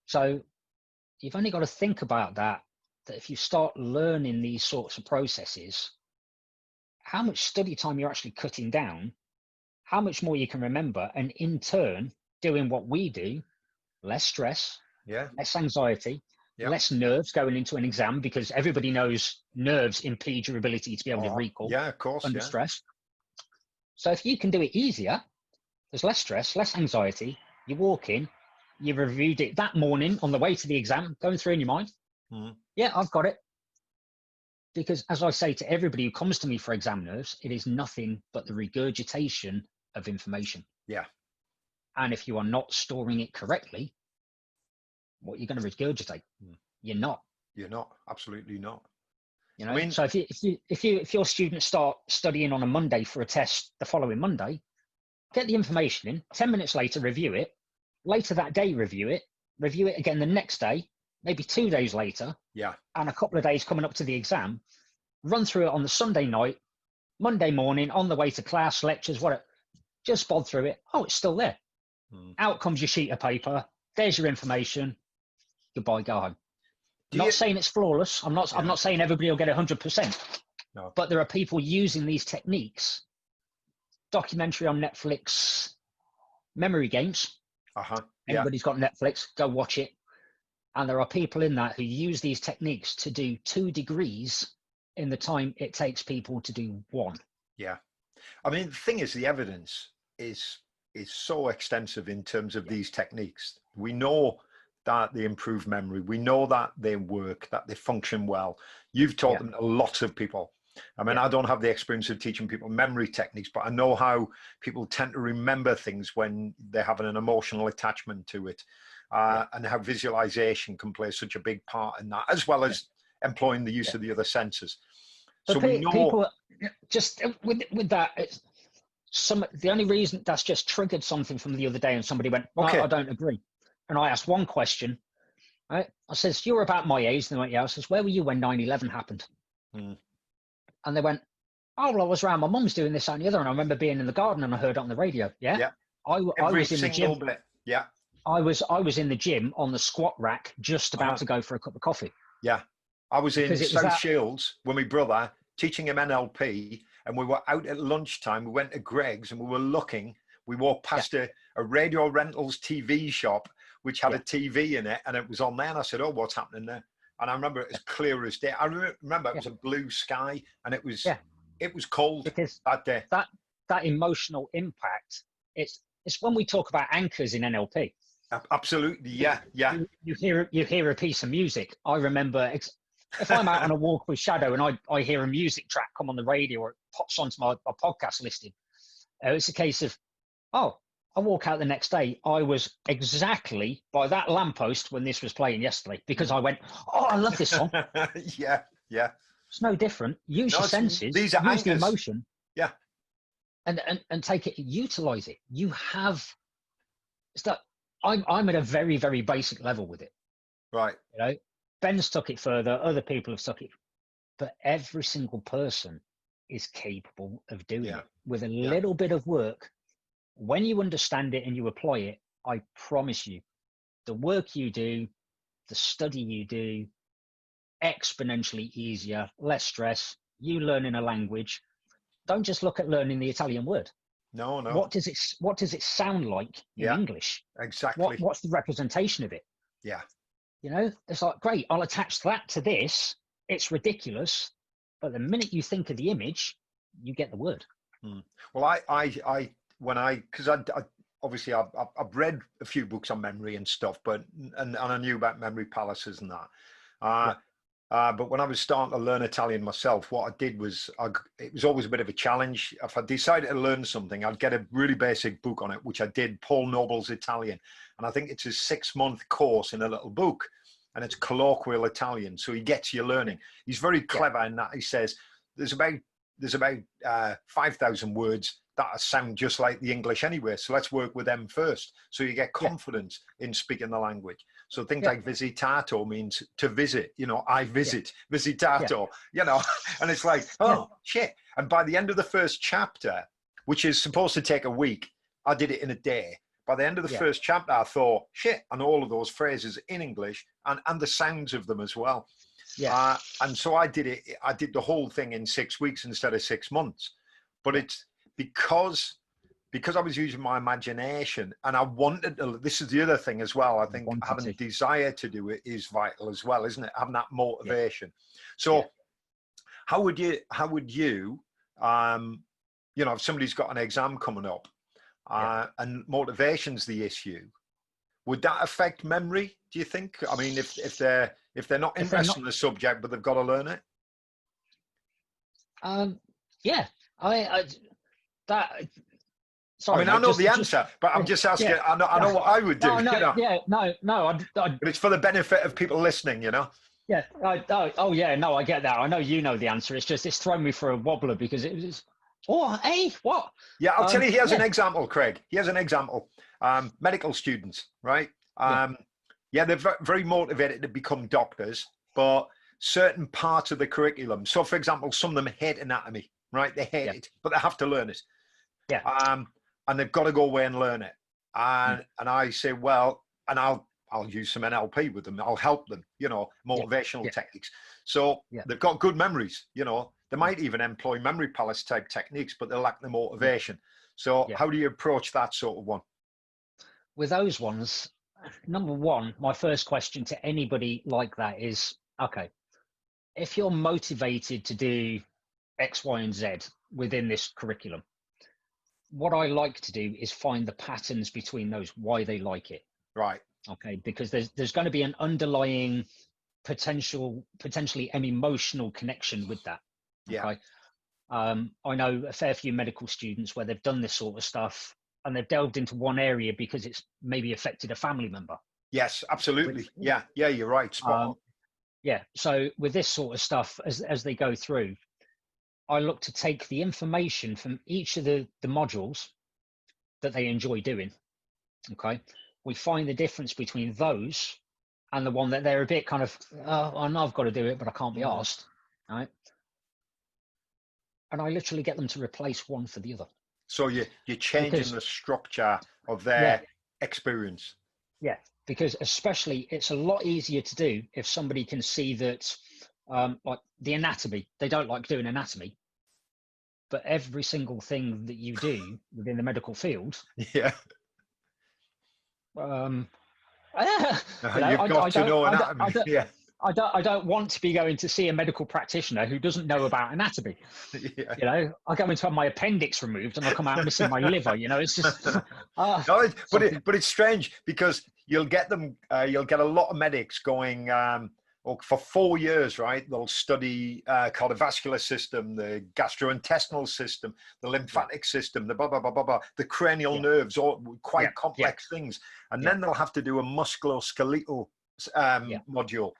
So you've only got to think about that if you start learning these sorts of processes, how much study time you're actually cutting down, how much more you can remember, and in turn, doing what we do, less stress, less anxiety, less nerves going into an exam, because everybody knows nerves impede your ability to be able to recall of course, under stress. So if you can do it easier, there's less stress, less anxiety, you walk in, you reviewed it that morning on the way to the exam, going through in your mind, yeah, I've got it. Because as I say to everybody who comes to me for exam nerves, it is nothing but the regurgitation of information. Yeah. And if you are not storing it correctly, what are you going to regurgitate? You're not. You're not. Absolutely not. You know. I mean, so if your students start studying on a Monday for a test the following Monday, get the information in. 10 minutes later, review it. Later that day, review it again the next day. Maybe 2 days later, and a couple of days coming up to the exam, run through it on the Sunday night, Monday morning, on the way to class, lectures, whatever. Just bod through it. Oh, it's still there. Out comes your sheet of paper. There's your information. Goodbye, go home. I'm not saying it's flawless. I'm not saying everybody will get 100%. No. But there are people using these techniques. Documentary on Netflix, Memory Games. Anybody's got Netflix, go watch it. And there are people in that who use these techniques to do 2 degrees in the time it takes people to do 1. Yeah. I mean, the thing is, the evidence is so extensive in terms of these techniques. We know that they improve memory. We know that they work, that they function well. You've taught them to lots of people. I mean, I don't have the experience of teaching people memory techniques, but I know how people tend to remember things when they're having an emotional attachment to it. And how visualization can play such a big part in that, as well as employing the use of the other senses. So we know people just with that. The only reason that's just triggered something from the other day, and somebody went, no, I don't agree. And I asked one question. Right? I says, you're about my age. And they went, yeah. I says, where were you when 9/11 happened? And they went, oh, well, I was around my mum's doing this and the other, and I remember being in the garden and I heard it on the radio. I was in the gym. I was in the gym on the squat rack, just about to go for a cup of coffee. I was in South Shields with my brother teaching him NLP, and we were out at lunchtime. We went to Greg's and we were looking. We walked past a radio rentals TV shop, which had a TV in it, and it was on there. And I said, oh, what's happening there? And I remember it as clear as day. I remember it was a blue sky, and it was cold because that day. That emotional impact, it's when we talk about anchors in NLP. Absolutely, You hear a piece of music. I remember if I'm out on a walk with Shadow and I hear a music track come on the radio or it pops onto my podcast listing, it's a case of, oh, I walk out the next day. I was exactly by that lamppost when this was playing yesterday, because I went, oh, I love this song. It's no different. Use your senses. These are use the emotion. Yeah. And take it, utilize it. You have It's that I'm at a very, very basic level with it. Right. You know, Ben's took it further, other people have took it, but every single person is capable of doing it with a little bit of work. When you understand it and you apply it, I promise you, the work you do, the study you do, exponentially easier, less stress. You learning a language. Don't just look at learning the Italian word. No. What does it sound like in English? Exactly. What's the representation of it? Yeah. You know, it's like, great, I'll attach that to this. It's ridiculous. But the minute you think of the image, you get the word. Well, because I obviously I've read a few books on memory and stuff, but I knew about memory palaces and that. But when I was starting to learn Italian myself, what I did was, it was always a bit of a challenge. If I decided to learn something, I'd get a really basic book on it, which I did, Paul Noble's Italian. And I think it's a 6-month course in a little book, and it's colloquial Italian. So he gets you learning. He's very clever in that. He says, there's about 5,000 words that sound just like the English anyway. So let's work with them first. So you get confidence in speaking the language. So things like visitato means to visit, you know, I visit, visitato, you know, and it's like, oh, shit. And by the end of the first chapter, which is supposed to take a week, I did it in a day. By the end of the first chapter, I thought, shit, and all of those phrases in English and the sounds of them as well. And so I did the whole thing in 6 weeks instead of 6 months. But it's because I was using my imagination, and I wanted to, this is the other thing as well. I think having a desire to do it is vital as well, isn't it? Having that motivation. So how would you, you know, if somebody's got an exam coming up and motivation's the issue, would that affect memory, do you think? I mean, if they're not interested in the subject, but they've got to learn it? Sorry, I mean, I know the answer, but I'm just asking. I know what I would do. But it's for the benefit of people listening, you know. I get that. I know you know the answer. It's just it's thrown me for a wobbler because it was. What? Yeah, I'll tell you. Here's an example, Craig. Here's an example. Medical students, right? They're very motivated to become doctors, but certain parts of the curriculum. So, for example, some of them hate anatomy, right? They hate it, but they have to learn it. And they've got to go away and learn it. And I say, well, and I'll use some NLP with them. I'll help them, you know, motivational techniques. So they've got good memories, you know. They might even employ memory palace type techniques, but they lack the motivation. So how do you approach that sort of one? With those ones, number one, my first question to anybody like that is, okay, if you're motivated to do X, Y, and Z within this curriculum, what I like to do is find the patterns between those, why they like it. Right. Okay. Because there's going to be an underlying potentially an emotional connection with that. Okay. I know a fair few medical students where they've done this sort of stuff and they've delved into one area because it's maybe affected a family member. Yes, absolutely. You're right. Spot on. So with this sort of stuff, as they go through, I look to take the information from each of the modules that they enjoy doing. Okay. We find the difference between those and the one that they're a bit kind of, I know I've got to do it, but I can't be asked. Right. And I literally get them to replace one for the other. So you're changing the structure of their experience. Yeah. Because especially it's a lot easier to do if somebody can see that, like the anatomy, they don't like doing anatomy, but every single thing that you do within the medical field. Yeah. You've got to know anatomy. I don't want to be going to see a medical practitioner who doesn't know about anatomy. You know, I go into have my appendix removed and I come out missing my liver. You know, it's just. But it's strange because you'll get them. You'll get a lot of medics going. For 4 years, right? They'll study cardiovascular system, the gastrointestinal system, the lymphatic system, the blah blah blah blah blah, the cranial nerves, all quite complex things, and then they'll have to do a musculoskeletal module,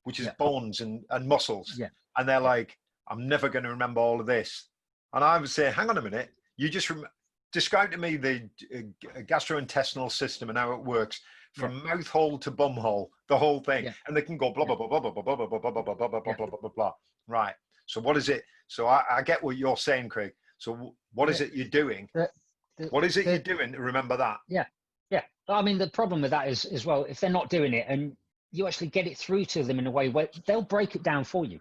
which is bones and muscles. And they're like, I'm never going to remember all of this. And I would say, hang on a minute, you just describe to me the gastrointestinal system and how it works from mouth hole to bum hole, the whole thing, and they can go blah blah blah blah blah blah blah blah blah blah blah blah blah blah blah blah. Right. So what is it? So I get what you're saying, Craig. So what is it you're doing? What is it you're doing to remember that? Yeah. I mean, the problem with that is as well, if they're not doing it and you actually get it through to them in a way where they'll break it down for you.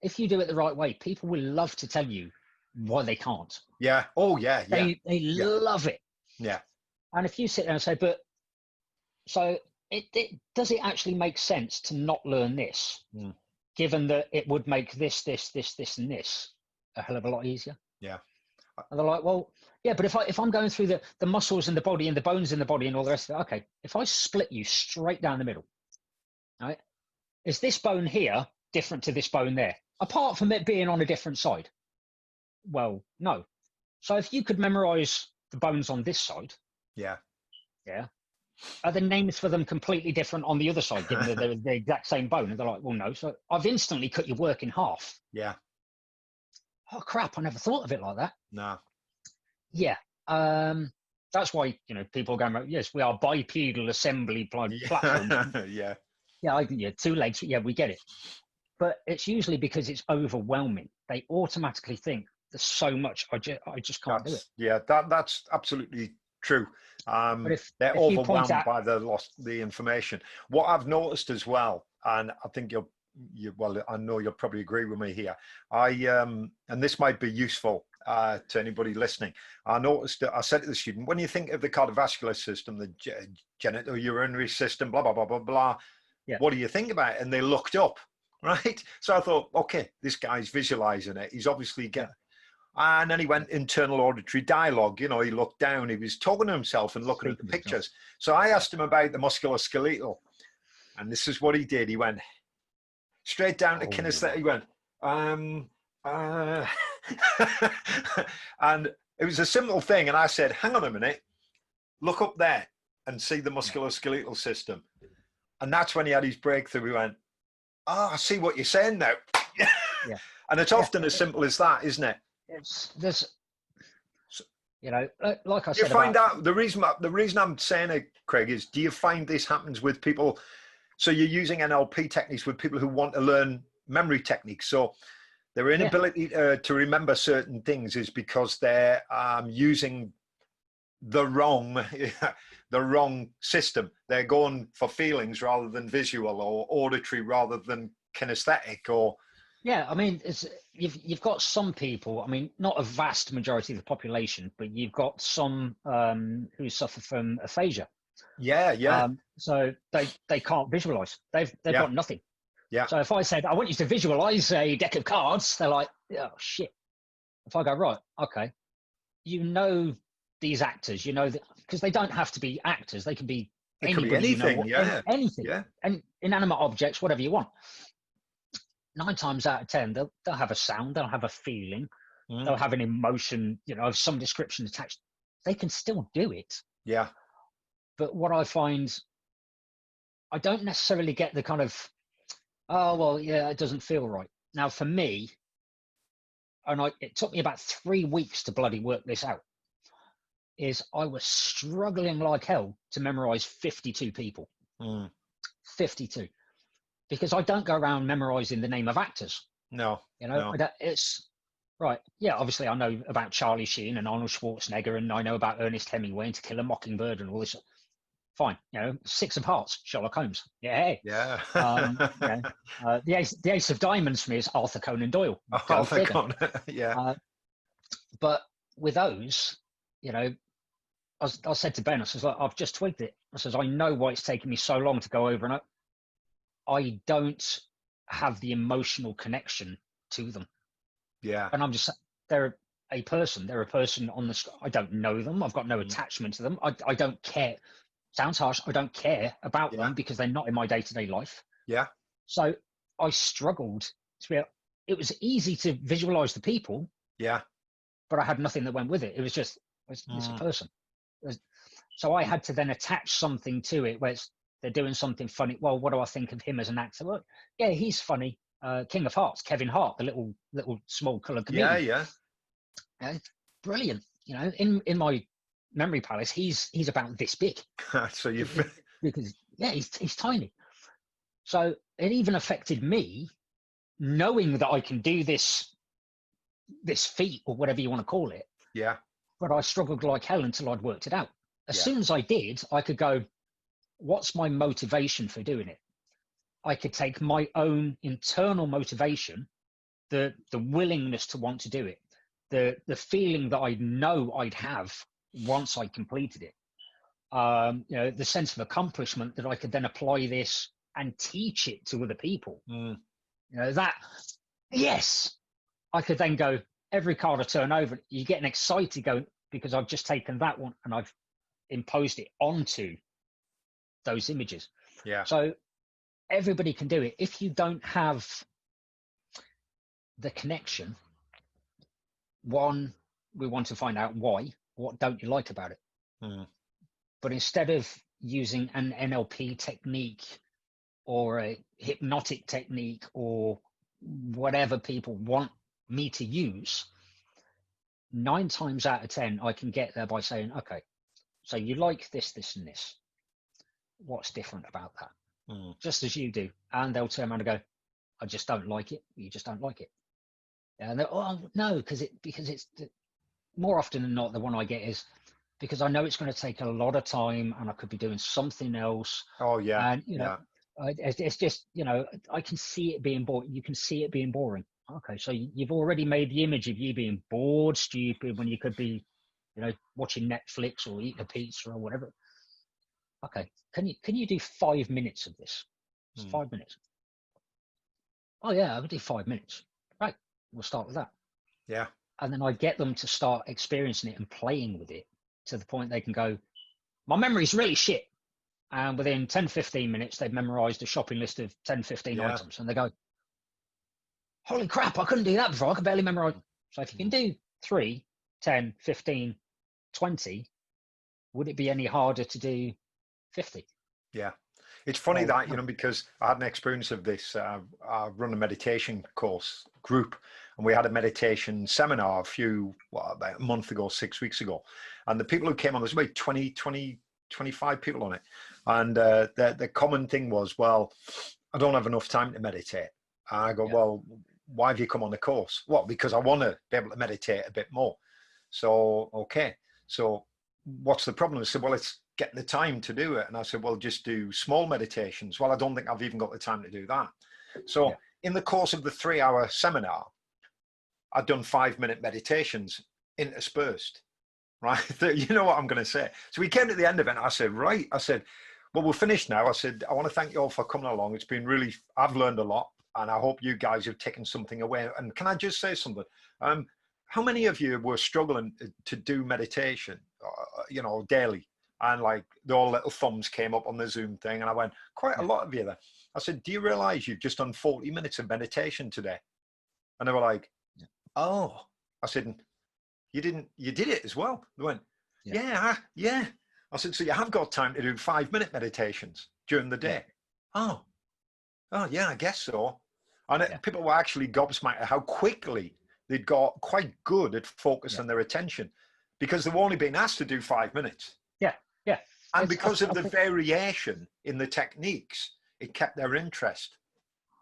If you do it the right way, people will love to tell you why they can't. Yeah. Oh, yeah. They love it. Yeah. And if you sit there and say, but so does it actually make sense to not learn this, given that it would make this, and this a hell of a lot easier? Yeah. And they're like, well, yeah, but if I'm going through the muscles in the body and the bones in the body and all the rest of it, okay, if I split you straight down the middle, right, is this bone here different to this bone there, apart from it being on a different side? Well, no. So if you could memorize the bones on this side, are the names for them completely different on the other side, given that they're the exact same bone? And they're like, well, no. So I've instantly cut your work in half. Yeah. Oh crap! I never thought of it like that. No. Yeah. That's why, people are going, yes, we are bipedal assembly platform. Yeah. Yeah, 2 legs. Yeah, we get it. But it's usually because it's overwhelming. They automatically think there's so much. I just can't do it. Yeah, that's absolutely true. But if they're overwhelmed by the information. What I've noticed as well, and I think well, I know you'll probably agree with me here. And this might be useful to anybody listening. I noticed that I said to the student, when you think of the cardiovascular system, the genitourinary system, blah, blah, blah, blah, blah, what do you think about it? And they looked up, right? So I thought, okay, this guy's visualizing it. He's obviously getting, and then he went internal auditory dialogue. He looked down, he was talking to himself and looking at the pictures. So I asked him about the musculoskeletal, and this is what he did. He went straight down to kinesthetic. He went, and it was a simple thing. And I said, hang on a minute, look up there and see the musculoskeletal system. And that's when he had his breakthrough. He went, I see what you're saying now. And it's often as simple as that, isn't it? There's, like I said, you find out the reason I'm saying it, Craig, is do you find this happens with people? So you're using NLP techniques with people who want to learn memory techniques. So their inability to remember certain things is because they're using the wrong system. They're going for feelings rather than visual, or auditory rather than kinesthetic, or I mean, you've got some people, I mean, not a vast majority of the population, but you've got some who suffer from aphasia. So they can't visualize. They've got nothing. So if I said, I want you to visualize a deck of cards, they're like, oh shit. If I go, right, okay, these actors, because they don't have to be actors, they can be anything, anything, and inanimate objects, whatever you want. 9 times out of 10, they'll have a sound, they'll have a feeling, they'll have an emotion, of some description attached. They can still do it. Yeah. But what I find, I don't necessarily get the kind of, it doesn't feel right. Now, for me, it took me about 3 weeks to bloody work this out, is I was struggling like hell to memorize 52 people. 52. Because I don't go around memorizing the name of actors. No. It's right. Yeah, obviously I know about Charlie Sheen and Arnold Schwarzenegger, and I know about Ernest Hemingway and To Kill a Mockingbird and all this. Fine. 6 of Hearts, Sherlock Holmes. The Ace of Diamonds for me is Arthur Conan Doyle. Arthur Conan. Yeah. But with those, I said to Ben, I says, I've just tweaked it. I says, I know why it's taking me so long to go over and over. I don't have the emotional connection to them. Yeah. And I'm just, they're a person on the, I don't know them. I've got no attachment to them. I don't care. Sounds harsh. I don't care about them because they're not in my day-to-day life. Yeah. So I struggled it was easy to visualize the people. Yeah. But I had nothing that went with it. It was just, it's a person. So I had to then attach something to it where they're doing something funny. Well, what do I think of him as an actor? Well, yeah, he's funny. King of Hearts, Kevin Hart, the little small coloured comedian. Yeah. Brilliant. you know, in my memory palace, he's about this big. So you because yeah, he's tiny. So it even affected me knowing that I can do this feat or whatever you want to call it. Yeah. But I struggled like hell until I'd worked it out. As Yeah. soon as I did, I could go, what's my motivation for doing it? I could take my own internal motivation, the willingness to want to do it, the feeling that I know I'd have once I completed it, you know, the sense of accomplishment that I could then apply this and teach it to other people. You know, that, yes, I could then go, every card I turn over, you get an excited go, because I've just taken that one and I've imposed it onto those images. Yeah. So everybody can do it. If you don't have the connection, one, we want to find out why. What don't you like about it? But instead of using an NLP technique or a hypnotic technique or whatever people want me to use, 9 times out of 10, I can get there by saying, okay, so you like this, this, and this. What's different about that? Just as you do. And they'll turn around and go, I just don't like it. You just don't like it. And they're, oh, no, because it's more often than not, the one I get is because I know it's going to take a lot of time and I could be doing something else. Oh, yeah. And, you know, it's just, you know, I can see it being boring. You can see it being boring. Okay, so you've already made the image of you being bored, stupid, when you could be, you know, watching Netflix or eating a pizza or whatever. Okay, can you do 5 minutes of this? It's 5 minutes. Oh yeah, I could do 5 minutes. Right, we'll start with that. Yeah. And then I get them to start experiencing it and playing with it to the point they can go, my memory's really shit. And within 10, 15 minutes, they've memorized a shopping list of 10, 15 items. And they go, holy crap, I couldn't do that before. I could barely memorize. So if you can do 3, 10, 15, 20, would it be any harder to do 50? Yeah. It's funny that, you know, because I had an experience of this. I run a meditation course group, and we had a meditation seminar about a month ago, 6 weeks ago. And the people who came on, there's about 25 people on it. And the common thing was, well, I don't have enough time to meditate. And I go, well, why have you come on the course? Well, because I want to be able to meditate a bit more. So, okay. So what's the problem? I said, well, it's getting the time to do it. And I said, well, just do small meditations. Well, I don't think I've even got the time to do that. So in the course of the 3-hour seminar, I'd done 5-minute meditations interspersed, right? You know what I'm going to say. So we came to the end of it and I said, right. I said, well, we're finished now. I said, I want to thank you all for coming along. It's been really, I've learned a lot, and I hope you guys have taken something away. And can I just say something? How many of you were struggling to do meditation, you know, daily? And like all little thumbs came up on the Zoom thing. And I went, quite a lot of you there. I said, do you realize you've just done 40 minutes of meditation today? And they were like, oh. I said, you did it as well. They went, yeah. I said, so you have got time to do 5-minute meditations during the day? Oh yeah, I guess so. And people were actually gobsmacked at how quickly they'd got quite good at focusing their attention, because they were only being asked to do 5 minutes. Yeah. And because of the variation in the techniques, it kept their interest.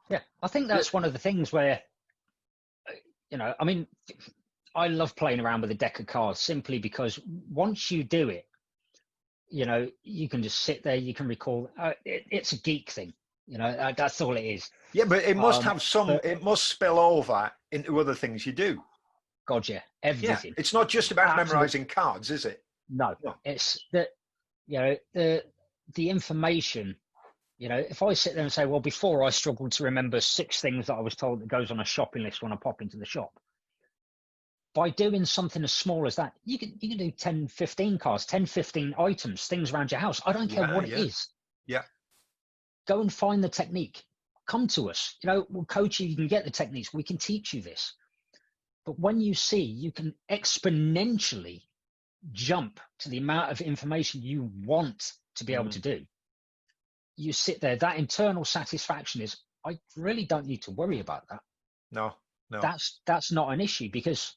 Yeah, I think that's one of the things where, you know, I mean, I love playing around with a deck of cards simply because once you do it, you know, you can just sit there, you can recall, it's a geek thing, you know, that's all it is. Yeah, but it must have it must spill over into other things you do. God, yeah, everything. Yeah, it's not just about memorizing cards, is it? No, it's that, you know, the information, you know, if I sit there and say, well, before I struggled to remember 6 things that I was told that goes on a shopping list when I pop into the shop. By doing something as small as that, you can do 10, 15 cards, 10, 15 items, things around your house. I don't care what it is. Yeah. Go and find the technique. Come to us. You know, we'll coach you. You can get the techniques. We can teach you this. But when you see, you can exponentially jump to the amount of information you want to be able to do. You sit there, that internal satisfaction is, I really don't need to worry about that. No. That's not an issue, because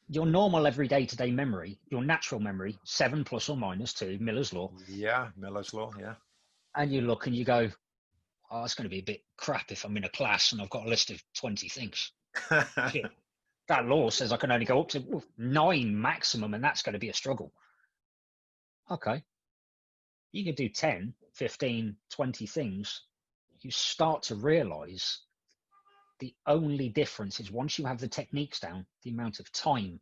your normal everyday to day memory, your natural memory, 7 plus or minus 2, Miller's law. Yeah, Miller's law. Yeah. And you look and you go, oh, it's going to be a bit crap if I'm in a class and I've got a list of 20 things. Shit. That law says I can only go up to 9 maximum, and that's going to be a struggle. Okay. You can do 10, 15, 20 things. You start to realize the only difference is once you have the techniques down, the amount of time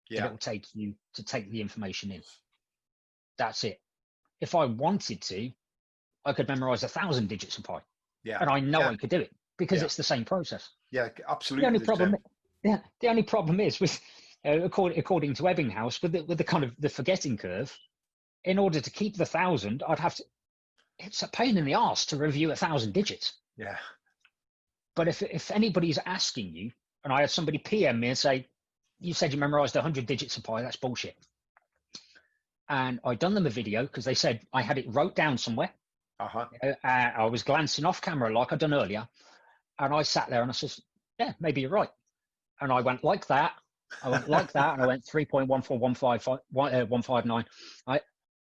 that it will take you to take the information in. That's it. If I wanted to, I could memorize 1,000 digits of pi. Yeah. And I know I could do it because it's the same process. Yeah, absolutely. The only problem is with, according to Ebbinghaus, with the kind of the forgetting curve, in order to keep the 1,000, I'd have to, it's a pain in the arse to review 1,000 digits. Yeah. But if anybody's asking you, and I had somebody PM me and say, you said you memorized 100 digits of pi, that's bullshit. And I'd done them a video because they said I had it wrote down somewhere. I was glancing off camera like I'd done earlier. And I sat there and I said, yeah, maybe you're right. And I went like that. I went like that. And I went 3.14159.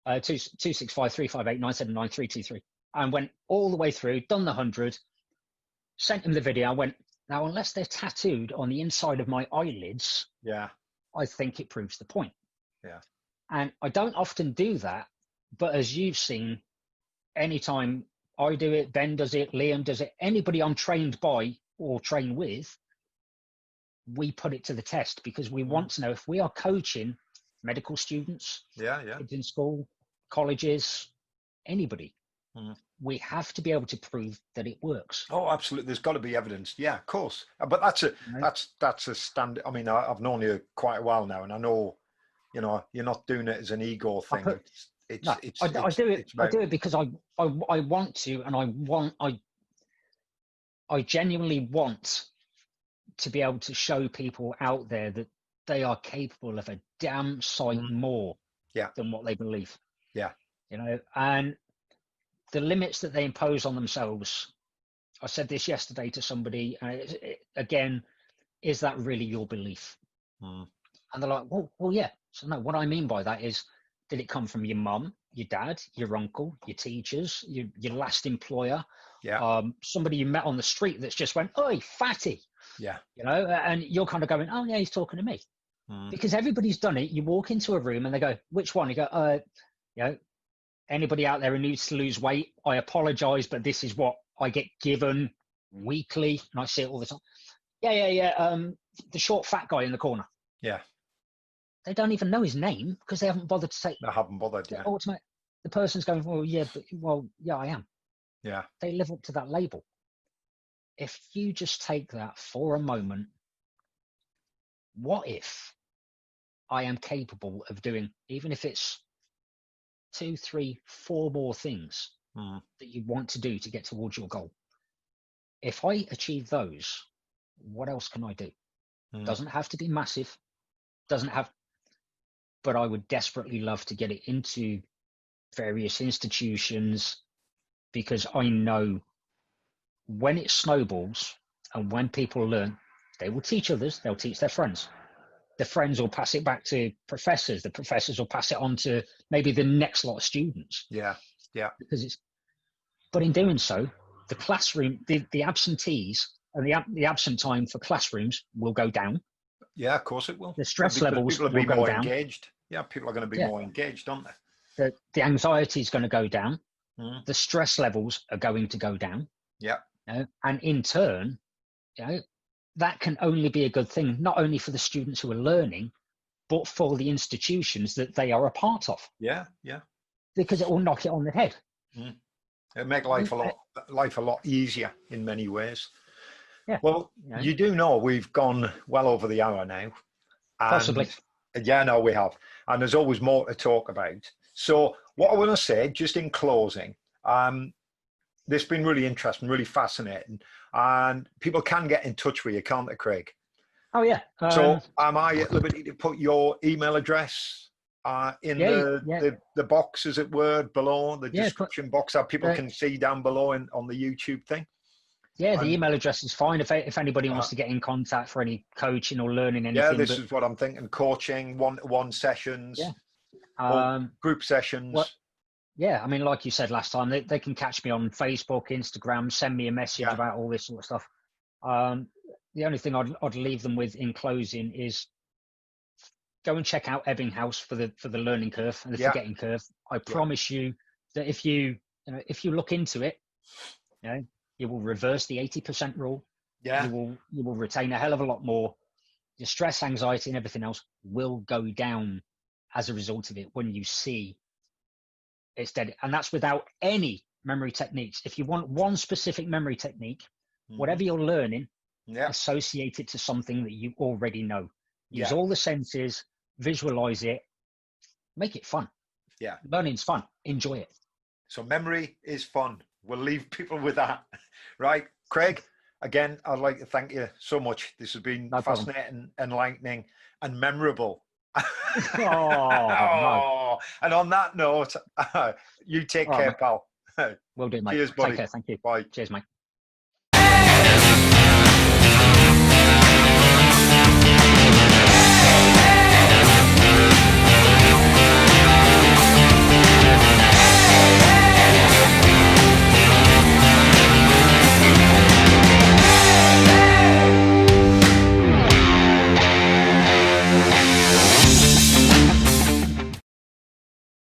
265 358 979 323. And went all the way through, done the 100, sent him the video. I went, now, unless they're tattooed on the inside of my eyelids, I think it proves the point. Yeah. And I don't often do that, but as you've seen, anytime I do it, Ben does it, Liam does it, anybody I'm trained by or train with, we put it to the test because we want to know if we are coaching medical students, kids in school, colleges, anybody, we have to be able to prove that it works. Oh, absolutely. There's got to be evidence. Yeah, of course. But that's a standard. I mean, I've known you quite a while now, and I know, you know, you're not doing it as an ego thing. I do it because I want to, and I genuinely want to be able to show people out there that they are capable of a damn sight more than what they believe. Yeah. You know, and the limits that they impose on themselves. I said this yesterday to somebody, again, is that really your belief? And they're like, well, yeah. So no, what I mean by that is, did it come from your mum, your dad, your uncle, your teachers, your last employer, somebody you met on the street that's just went, "Oi, fatty," you know, and you're kind of going, "Oh yeah, he's talking to me," because everybody's done it. You walk into a room and they go, "Which one?" You go, you know, anybody out there who needs to lose weight, I apologize, but this is what I get given weekly, and I see it all the time. The short fat guy in the corner. Yeah. They don't even know his name because they haven't bothered to take. They haven't bothered. Yeah. The person's going, I am. Yeah. They live up to that label. If you just take that for a moment, what if I am capable of doing, even if it's 2, 3, 4 more things that you want to do to get towards your goal? If I achieve those, what else can I do? Doesn't have to be massive. But I would desperately love to get it into various institutions because I know when it snowballs and when people learn, they will teach others, they'll teach their friends. The friends will pass it back to professors. The professors will pass it on to maybe the next lot of students. Yeah. But in doing so, the classroom, the absentees and the absent time for classrooms will go down. Yeah, of course it will. The stress levels will be more down. Engaged. Yeah, people are going to be more engaged, aren't they? The anxiety is going to go down. The stress levels are going to go down. Yeah. You know, and in turn, you know, that can only be a good thing, not only for the students who are learning, but for the institutions that they are a part of. Yeah. Because it will knock it on the head. It'll make life a lot easier in many ways. Yeah. Well, you do know we've gone well over the hour now. Possibly. Yeah, no, we have. And there's always more to talk about. So what I want to say, just in closing, this has been really interesting, really fascinating. And people can get in touch with you, can't they, Craig? Oh, yeah. So am I at liberty to put your email address in the box, as it were, below, the description box that people can see down below on the YouTube thing? Yeah, the email address is fine if anybody wants to get in contact for any coaching or learning anything. Yeah, this is what I'm thinking. Coaching, one-to-one sessions, group sessions. Yeah, I mean, like you said last time, they can catch me on Facebook, Instagram, send me a message about all this sort of stuff. The only thing I'd leave them with in closing is go and check out Ebbinghaus for the learning curve and the forgetting curve. I promise you that if you look into it, you will reverse the 80% rule. Yeah. You will retain a hell of a lot more. Your stress, anxiety, and everything else will go down as a result of it when you see it's dead. And that's without any memory techniques. If you want one specific memory technique, whatever you're learning, associate it to something that you already know. Use all the senses, visualize it, make it fun. Yeah. Learning's fun. Enjoy it. So memory is fun. We'll leave people with that. Right. Craig, again, I'd like to thank you so much. This has been fascinating, enlightening, and memorable. No. And on that note, you take care, pal. Will do, mate. Cheers, buddy. Take care. Thank you. Bye. Cheers, mate.